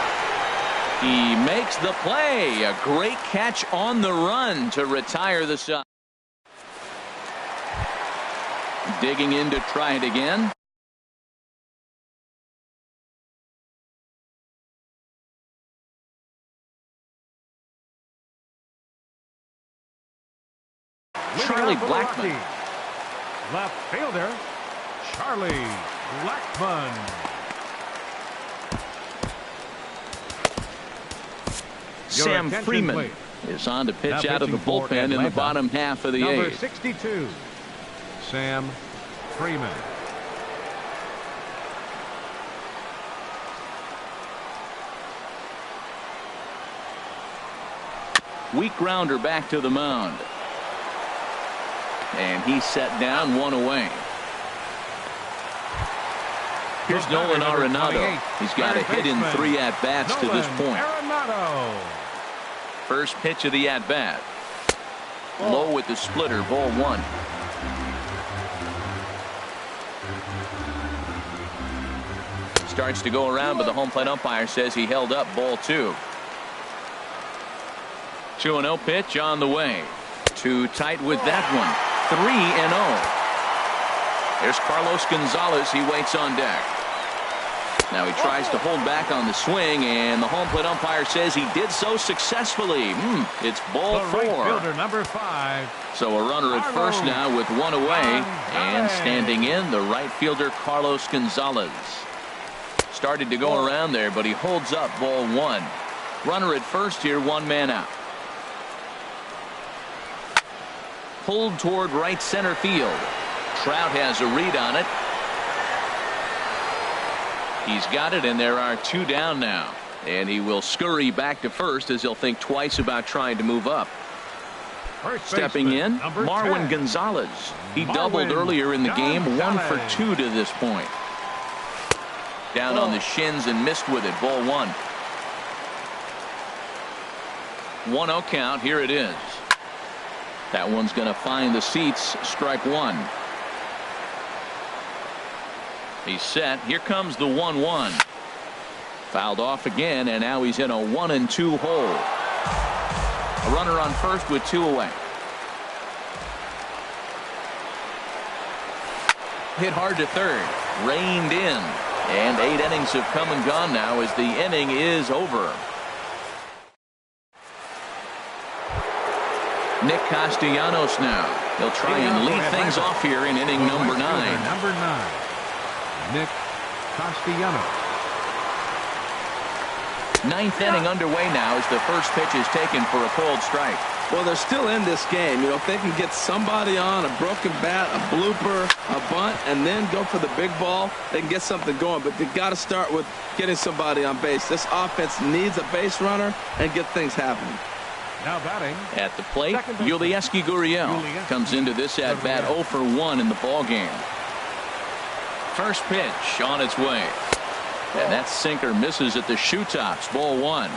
He makes the play. A great catch on the run to retire the side. Digging in to try it again. Charlie Blackmon. Left fielder, Charlie Blackmon. Sam Freeman is on to pitch out of the bullpen in the bottom half of the 8th. Number 62, Sam Freeman. Weak grounder back to the mound. And he's set down, 1 away. Here's Nolan Arenado. He's got a hit in 3 at-bats to this point. First pitch of the at-bat. Low with the splitter, ball 1. Starts to go around, but the home plate umpire says he held up, ball 2. 2-0 pitch on the way. Too tight with that one. 3-0. There's Carlos Gonzalez. He waits on deck. Now he tries to hold back on the swing, and the home plate umpire says he did so successfully. It's ball 4. Right fielder, number 5. So a runner at first now with 1 away, and standing in the right fielder Carlos Gonzalez. Started to go around there, but he holds up, ball 1. Runner at first here, 1 man out. Pulled toward right center field. Trout has a read on it. He's got it, and there are 2 down now. And he will scurry back to first as he'll think twice about trying to move up. Stepping in, Marwin Gonzalez. He doubled earlier in the game, 1 for 2 to this point. Down on the shins and missed with it, ball 1. 1-0 count, here it is. That one's going to find the seats, strike 1. He's set. Here comes the 1-1. Fouled off again, and now he's in a 1-2 hole. A runner on first with 2 away. Hit hard to third. Reined in. And 8 innings have come and gone now as the inning is over. Nick Castellanos now. He'll try and lead things off here in inning number 9. Number 9, Nick Castellanos. 9th inning underway now as the first pitch is taken for a cold strike. Well, they're still in this game. You know, if they can get somebody on, a broken bat, a blooper, a bunt, and then go for the big ball, they can get something going. But they've got to start with getting somebody on base. This offense needs a base runner and get things happening. Now batting at the plate, Yulieski Gurriel comes into this at bat 0 for 1 in the ball game. First pitch on its way. And that sinker misses at the shoe tops. Ball 1.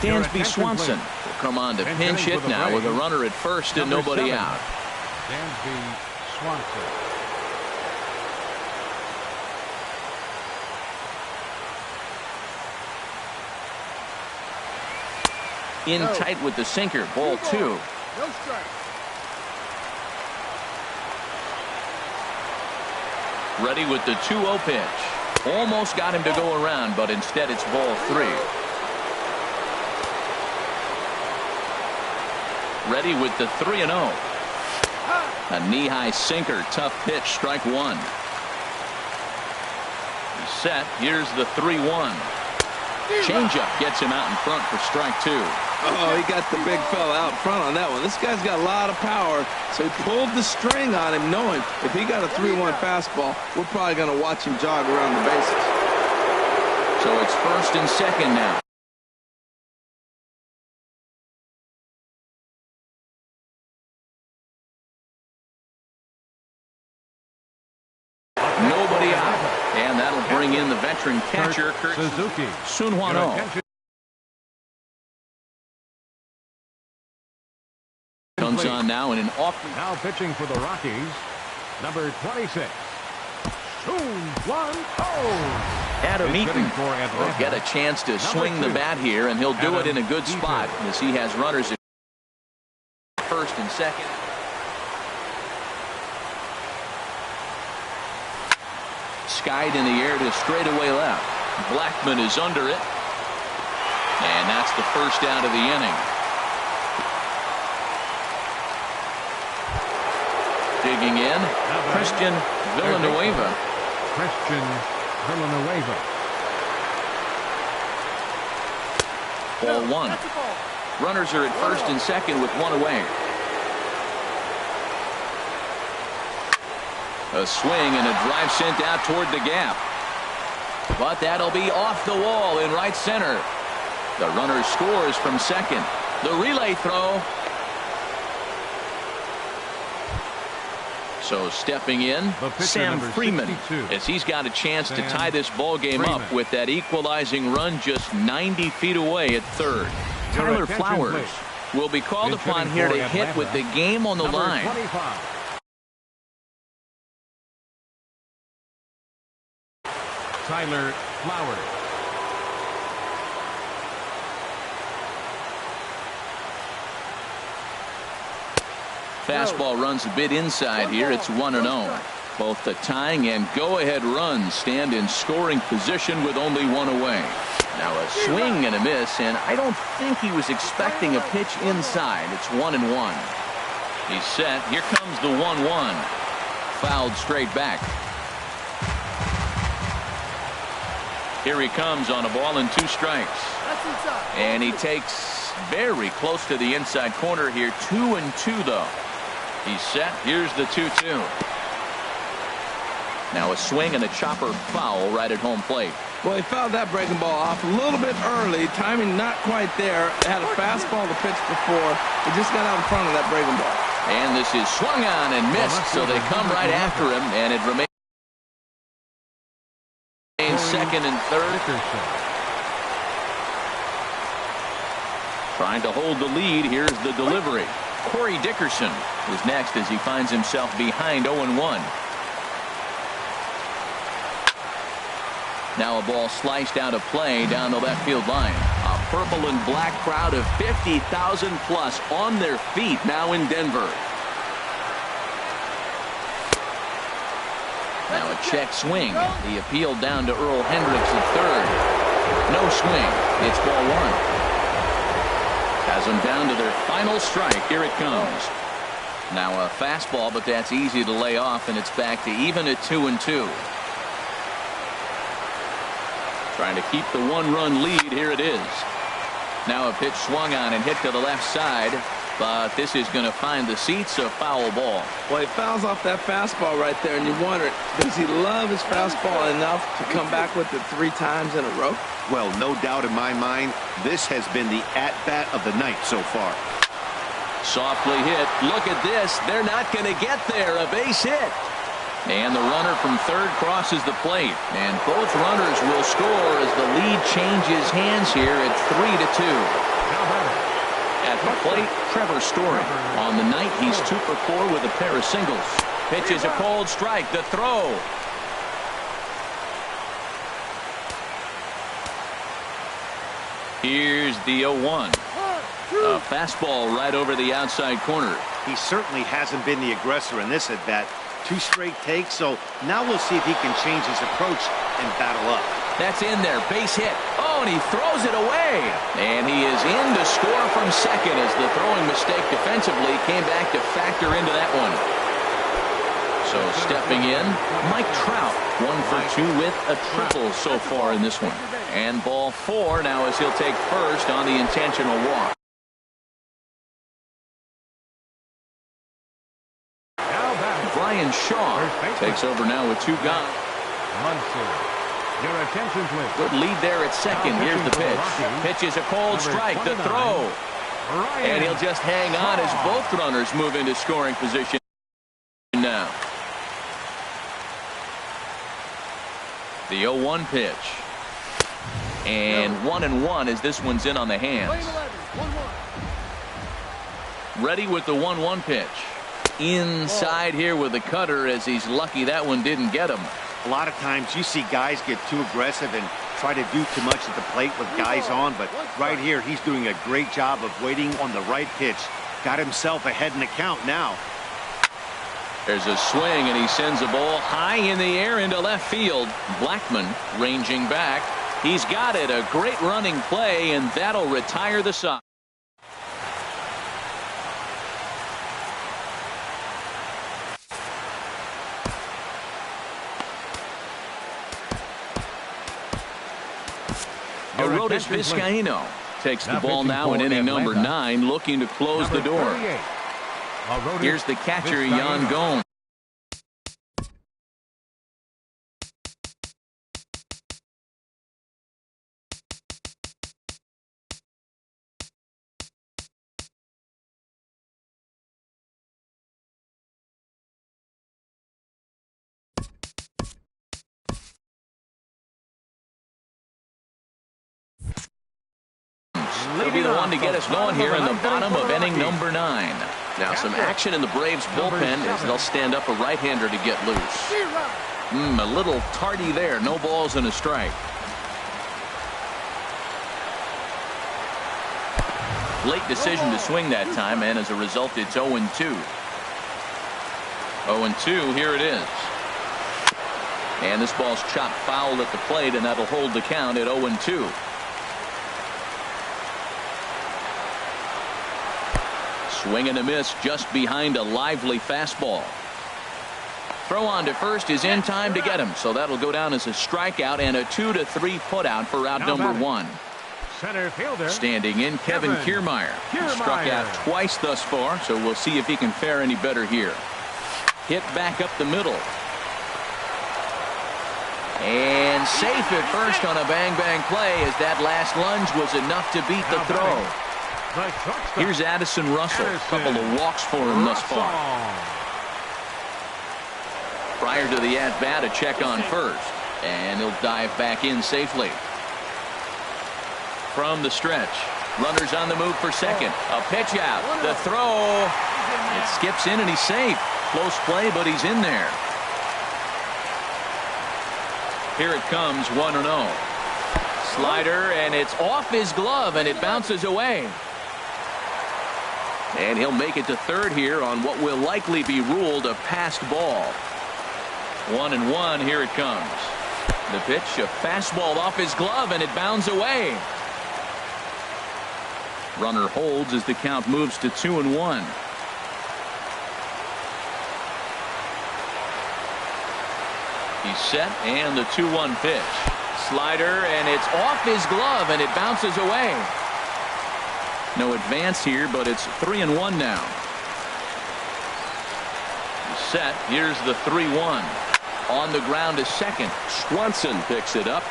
Dansby Swanson will come on to pinch hit now with a runner at first and nobody out. Dansby Swanson. In tight with the sinker. Ball 2. No strike. Ready with the 2-0 pitch. Almost got him to go around, but instead it's ball 3. Ready with the 3-0. A knee-high sinker. Tough pitch. Strike 1. He's set. Here's the 3-1. Changeup gets him out in front for strike 2. Oh, he got the big fella out front on that one. This guy's got a lot of power, so he pulled the string on him, knowing if he got a 3-1 fastball, we're probably going to watch him jog around the bases. So it's first and second now. Nobody out. And that'll bring in the veteran catcher, Kurt Suzuki. Sunhwano. Comes on now in an off. Now pitching for the Rockies, number 26, Sunhwano. Adam Eaton will get a chance to swing the bat here, and he'll do it in a good spot as he has runners at first and second. Skied in the air to straightaway left. Blackman is under it. And that's the first out of the inning. Digging in, Christian Villanueva. Christian Villanueva. Ball 1. Runners are at first and second with 1 away. A swing and a drive sent out toward the gap. But that'll be off the wall in right center. The runner scores from second. The relay throw. So stepping in, Sam Freeman, as he's got a chance to tie this ball game up with that equalizing run just 90 feet away at third. Tyler Flowers will be called upon here to hit with the game on the line. Tyler Flowers. Fastball runs a bit inside here. It's 1-0. Both the tying and go-ahead runs stand in scoring position with only 1 away. Now a swing and a miss, and I don't think he was expecting a pitch inside. It's 1-1. He's set. Here comes the 1-1. Fouled straight back. Here he comes on a ball and 2 strikes. And he takes very close to the inside corner here. 2-2 though. He's set. Here's the 2-2. Now a swing and a chopper foul right at home plate. Well, he fouled that breaking ball off a little bit early. Timing not quite there. Had a fastball to pitch before. He just got out in front of that breaking ball. And this is swung on and missed, so they come right after him, and it remains second and third. Trying to hold the lead. Here's the delivery. Corey Dickerson is next as he finds himself behind 0-1. Now a ball sliced out of play down the left field line. A purple and black crowd of 50,000 plus on their feet now in Denver. Now a check swing. The appeal down to Earl Hendricks at third. No swing. It's ball one. Has them down to their final strike. Here it comes. Now a fastball, but that's easy to lay off, and it's back to even at 2-2. Trying to keep the one-run lead. Here it is. Now a pitch swung on and hit to the left side, but this is going to find the seats. A foul ball. Well, he fouls off that fastball right there, and you wonder, does he love his fastball enough to come back with it 3 times in a row? Well, no doubt in my mind, this has been the at-bat of the night so far. Softly hit. Look at this. They're not going to get there. A base hit. And the runner from third crosses the plate. And both runners will score as the lead changes hands here at 3-2. At the plate, Trevor Story. On the night, he's 2 for 4 with a pair of singles. Pitch is a cold strike. The throw. Here's the 0-1. A fastball right over the outside corner. He certainly hasn't been the aggressor in this at-bat. 2 straight takes, so now we'll see if he can change his approach and battle up. That's in there. Base hit. Oh, and he throws it away. And he is in to score from second as the throwing mistake defensively came back to factor into that one. So stepping in, Mike Trout, 1 for 2 with a triple so far in this one. And ball 4 now as he'll take first on the intentional walk. Brian Shaw takes over now with 2 gone. Your attention, please. Good lead there at second. Here's the pitch. Pitch is a cold strike. The throw. And he'll just hang on as both runners move into scoring position now. The 0-1 pitch. And 1-1 as this one's in on the hands. Ready with the 1-1 pitch. Inside here with the cutter as he's lucky that one didn't get him. A lot of times you see guys get too aggressive and try to do too much at the plate with guys on, but right here he's doing a great job of waiting on the right pitch. Got himself ahead in the count now. There's a swing and he sends the ball high in the air into left field. Blackman ranging back. He's got it. A great running play, and that'll retire the side. Arodys Vizcaíno takes the ball now in inning number 9, looking to close the door. Here's the catcher, Yan Gomes. He'll be the one to get us going here in the bottom of inning number 9. Now some action in the Braves bullpen as they'll stand up a right-hander to get loose. A little tardy there. No balls and a strike. Late decision to swing that time, and as a result it's 0-2. 0-2, here it is. And this ball's chopped foul at the plate, and that'll hold the count at 0-2. Swing and a miss just behind a lively fastball. Throw on to first is in time to get him, so that'll go down as a strikeout and a 2-3 putout for out number 1. Center fielder. Standing in, Kevin Kiermaier. Struck out twice thus far, so we'll see if he can fare any better here. Hit back up the middle. And safe at first on a bang-bang play as that last lunge was enough to beat the throw. Here's Addison Russell. A couple of walks for him thus far. Prior to the at-bat, a check on first. And he'll dive back in safely. From the stretch, Runners on the move for second. A pitch out. The throw. It skips in and he's safe. Close play, but he's in there. Here it comes, 1-0. Slider, and it's off his glove, and it bounces away. And he'll make it to third here on what will likely be ruled a passed ball. 1-1, here it comes. The pitch, a fastball off his glove, and it bounds away. Runner holds as the count moves to 2-1. He's set, and the 2-1 pitch. Slider, and it's off his glove, and it bounces away. No advance here, but it's 3-1 now. He's set. Here's the 3-1. On the ground to second. Swanson picks it up.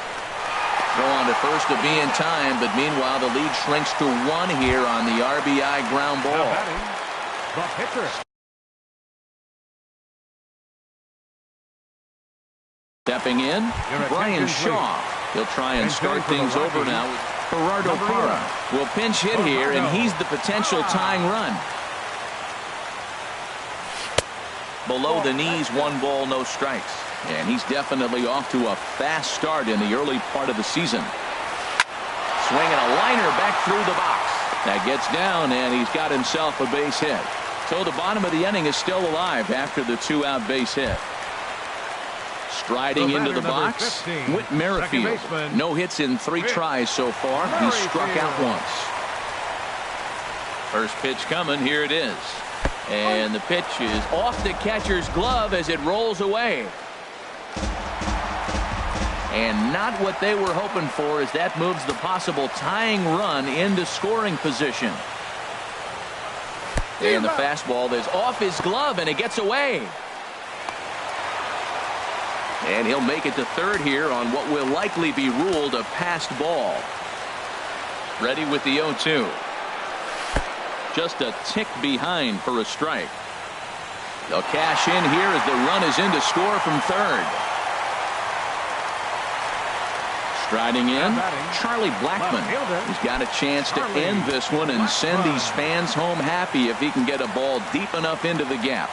Throw on to first to be in time, but meanwhile the lead shrinks to 1 here on the RBI ground ball. Now batting, the pitcher. Stepping in, Brian Shaw. He'll try and start things over now with Gerardo Parra. Will pinch hit here, and he's the potential tying run. Below the knees, 1 ball, no strikes. And he's definitely off to a fast start in the early part of the season. Swinging a liner back through the box. That gets down, and he's got himself a base hit. So the bottom of the inning is still alive after the 2-out base hit. Striding into the box, Whit Merrifield. No hits in 3 tries so far. He's struck out once. First pitch coming. Here it is. And the pitch is off the catcher's glove as it rolls away. And not what they were hoping for, as that moves the possible tying run into scoring position. And the fastball is off his glove, and it gets away. And he'll make it to third here on what will likely be ruled a passed ball. Ready with the 0-2. Just a tick behind for a strike. They'll cash in here as the run is in to score from third. Striding in, Charlie Blackmon. He's got a chance to end this one and send these fans home happy if he can get a ball deep enough into the gap.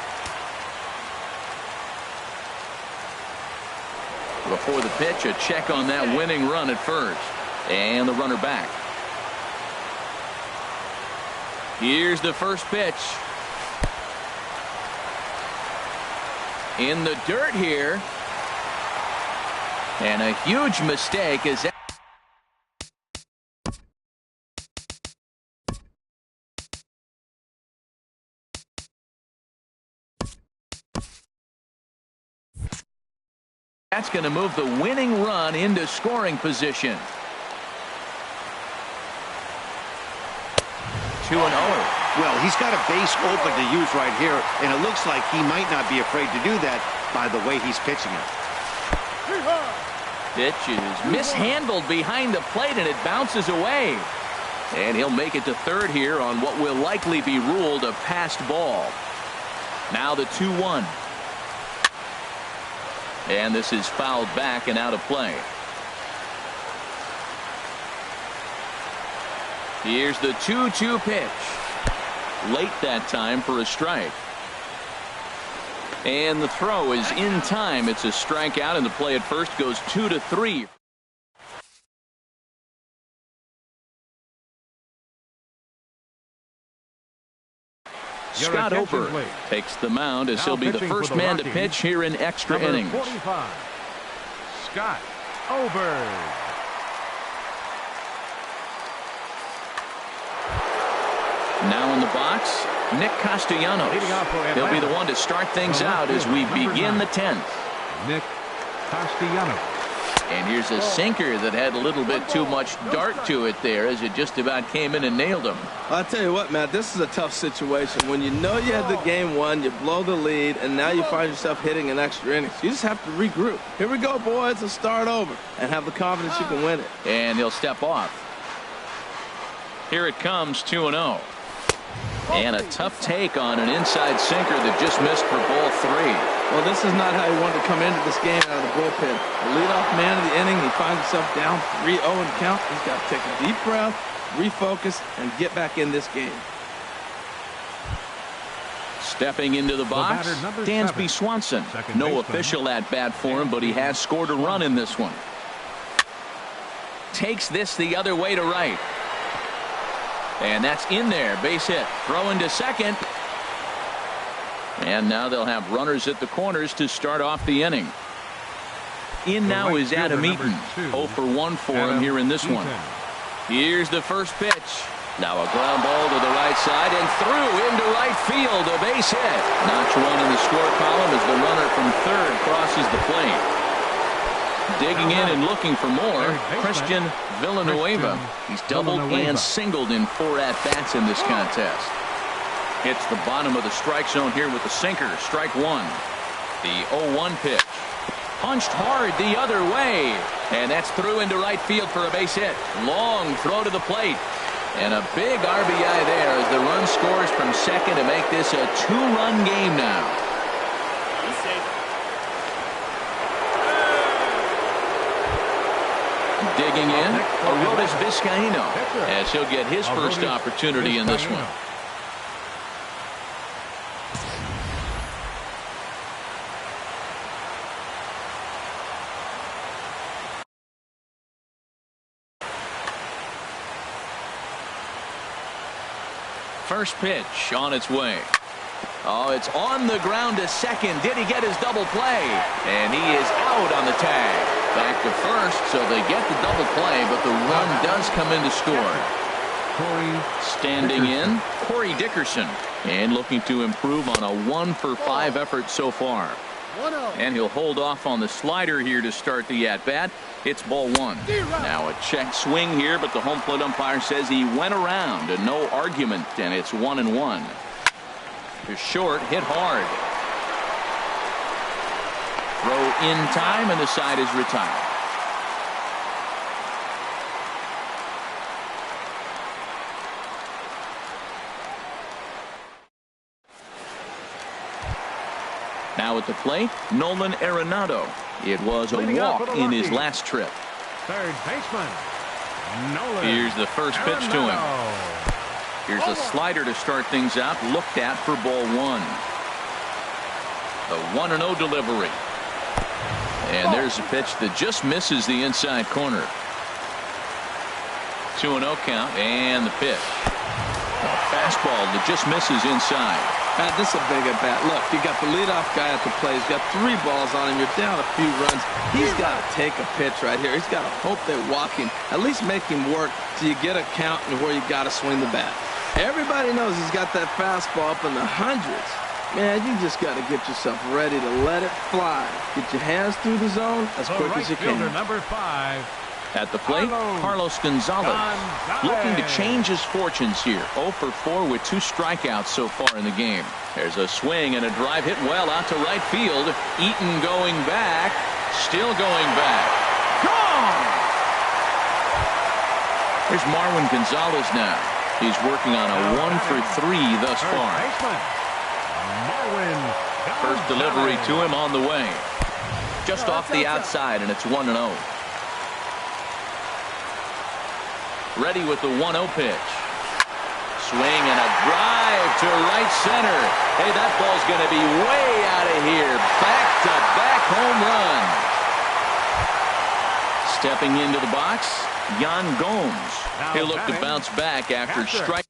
Before the pitch, a check on that winning run at first. And the runner back. Here's the first pitch. In the dirt here. And a huge mistake is that. That's going to move the winning run into scoring position. 2-0. Well, he's got a base open to use right here, and it looks like he might not be afraid to do that by the way he's pitching it. Pitch is mishandled behind the plate, and it bounces away. And he'll make it to third here on what will likely be ruled a passed ball. Now the 2-1. And this is fouled back and out of play. Here's the 2-2 pitch. Late that time for a strike. And the throw is in time. It's a strikeout, and the play at first goes 2-3. Scott Ober takes the mound as he'll be the first man to pitch here in extra innings. 45, Scott Ober. Now in the box, Nick Castellanos. He'll be the one to start things out as we begin the 10th. Nick Castellanos. And here's a sinker that had a little bit too much dart to it there as it just about came in and nailed him. I'll tell you what, Matt, this is a tough situation. When you know you had the game won, you blow the lead, and now you find yourself hitting an extra innings. You just have to regroup. Here we go, boys, and start over, and have the confidence you can win it. And he'll step off. Here it comes, 2-0. And a tough take on an inside sinker that just missed for ball 3. Well, this is not how he wanted to come into this game out of the bullpen. The leadoff man of the inning, he finds himself down 3-0 in count. He's got to take a deep breath, refocus, and get back in this game. Stepping into the box, Dansby Swanson. No official at bat for him, but he has scored a run in this one. Takes this the other way to right. And that's in there. Base hit. Throw into second. And now they'll have runners at the corners to start off the inning. In now is Adam Eaton. 0 for 1 for him here in this one. Here's the first pitch. Now a ground ball to the right side and through into right field. A base hit. Notch one in the score column as the runner from third crosses the plate. Digging in and looking for more, Christian Villanueva. He's doubled and singled in 4 at-bats in this contest. Hits the bottom of the strike zone here with the sinker. Strike one. The 0-1 pitch. Punched hard the other way. And that's through into right field for a base hit. Long throw to the plate. And a big RBI there as the run scores from second to make this a 2-run game now. Digging in, Aroldis Vizcaíno, as he'll get his first opportunity in this one. First pitch on its way. Oh, it's on the ground to second. Did he get his double play? And he is out on the tag. Back to first, so they get the double play, but the run does come in to score. Standing in, Corey Dickerson. And looking to improve on a 1 for 5 effort so far. And he'll hold off on the slider here to start the at-bat. It's ball one. Now a check swing here, but the home plate umpire says he went around and no argument, and it's 1-1. To short, hit hard. Throw in time, and the side is retired. Now at the plate, Nolan Arenado. It was a walk in his last trip. Third baseman, Nolan. Here's the first pitch to him. Here's a slider to start things out, looked at for ball one. The 1-0 delivery. And there's a pitch that just misses the inside corner. 2-0 count, and the pitch. A fastball that just misses inside. Pat, this is a big at bat. Look, you got the leadoff guy at the plate. He's got 3 balls on him. You're down a few runs. He's got to take a pitch right here. He's got to hope they walk him. At least make him work till you get a count and where you got to swing the bat. Everybody knows he's got that fastball up in the hundreds. Man, you just got to get yourself ready to let it fly. Get your hands through the zone as quick as you can. Number 5. At the plate, Carlos Gonzalez looking to change his fortunes here. 0 for 4 with 2 strikeouts so far in the game. There's a swing and a drive hit well out to right field. Eaton going back, still going back. Gone! Here's Marwin Gonzalez now. He's working on a 1 for 3 thus far. First delivery to him on the way. Just off the outside, and it's 1-0. Ready with the 1-0 pitch. Swing and a drive to right center. Hey, that ball's going to be way out of here. Back-to-back home run. Stepping into the box, Yan Gomes. He'll look to bounce back after striking.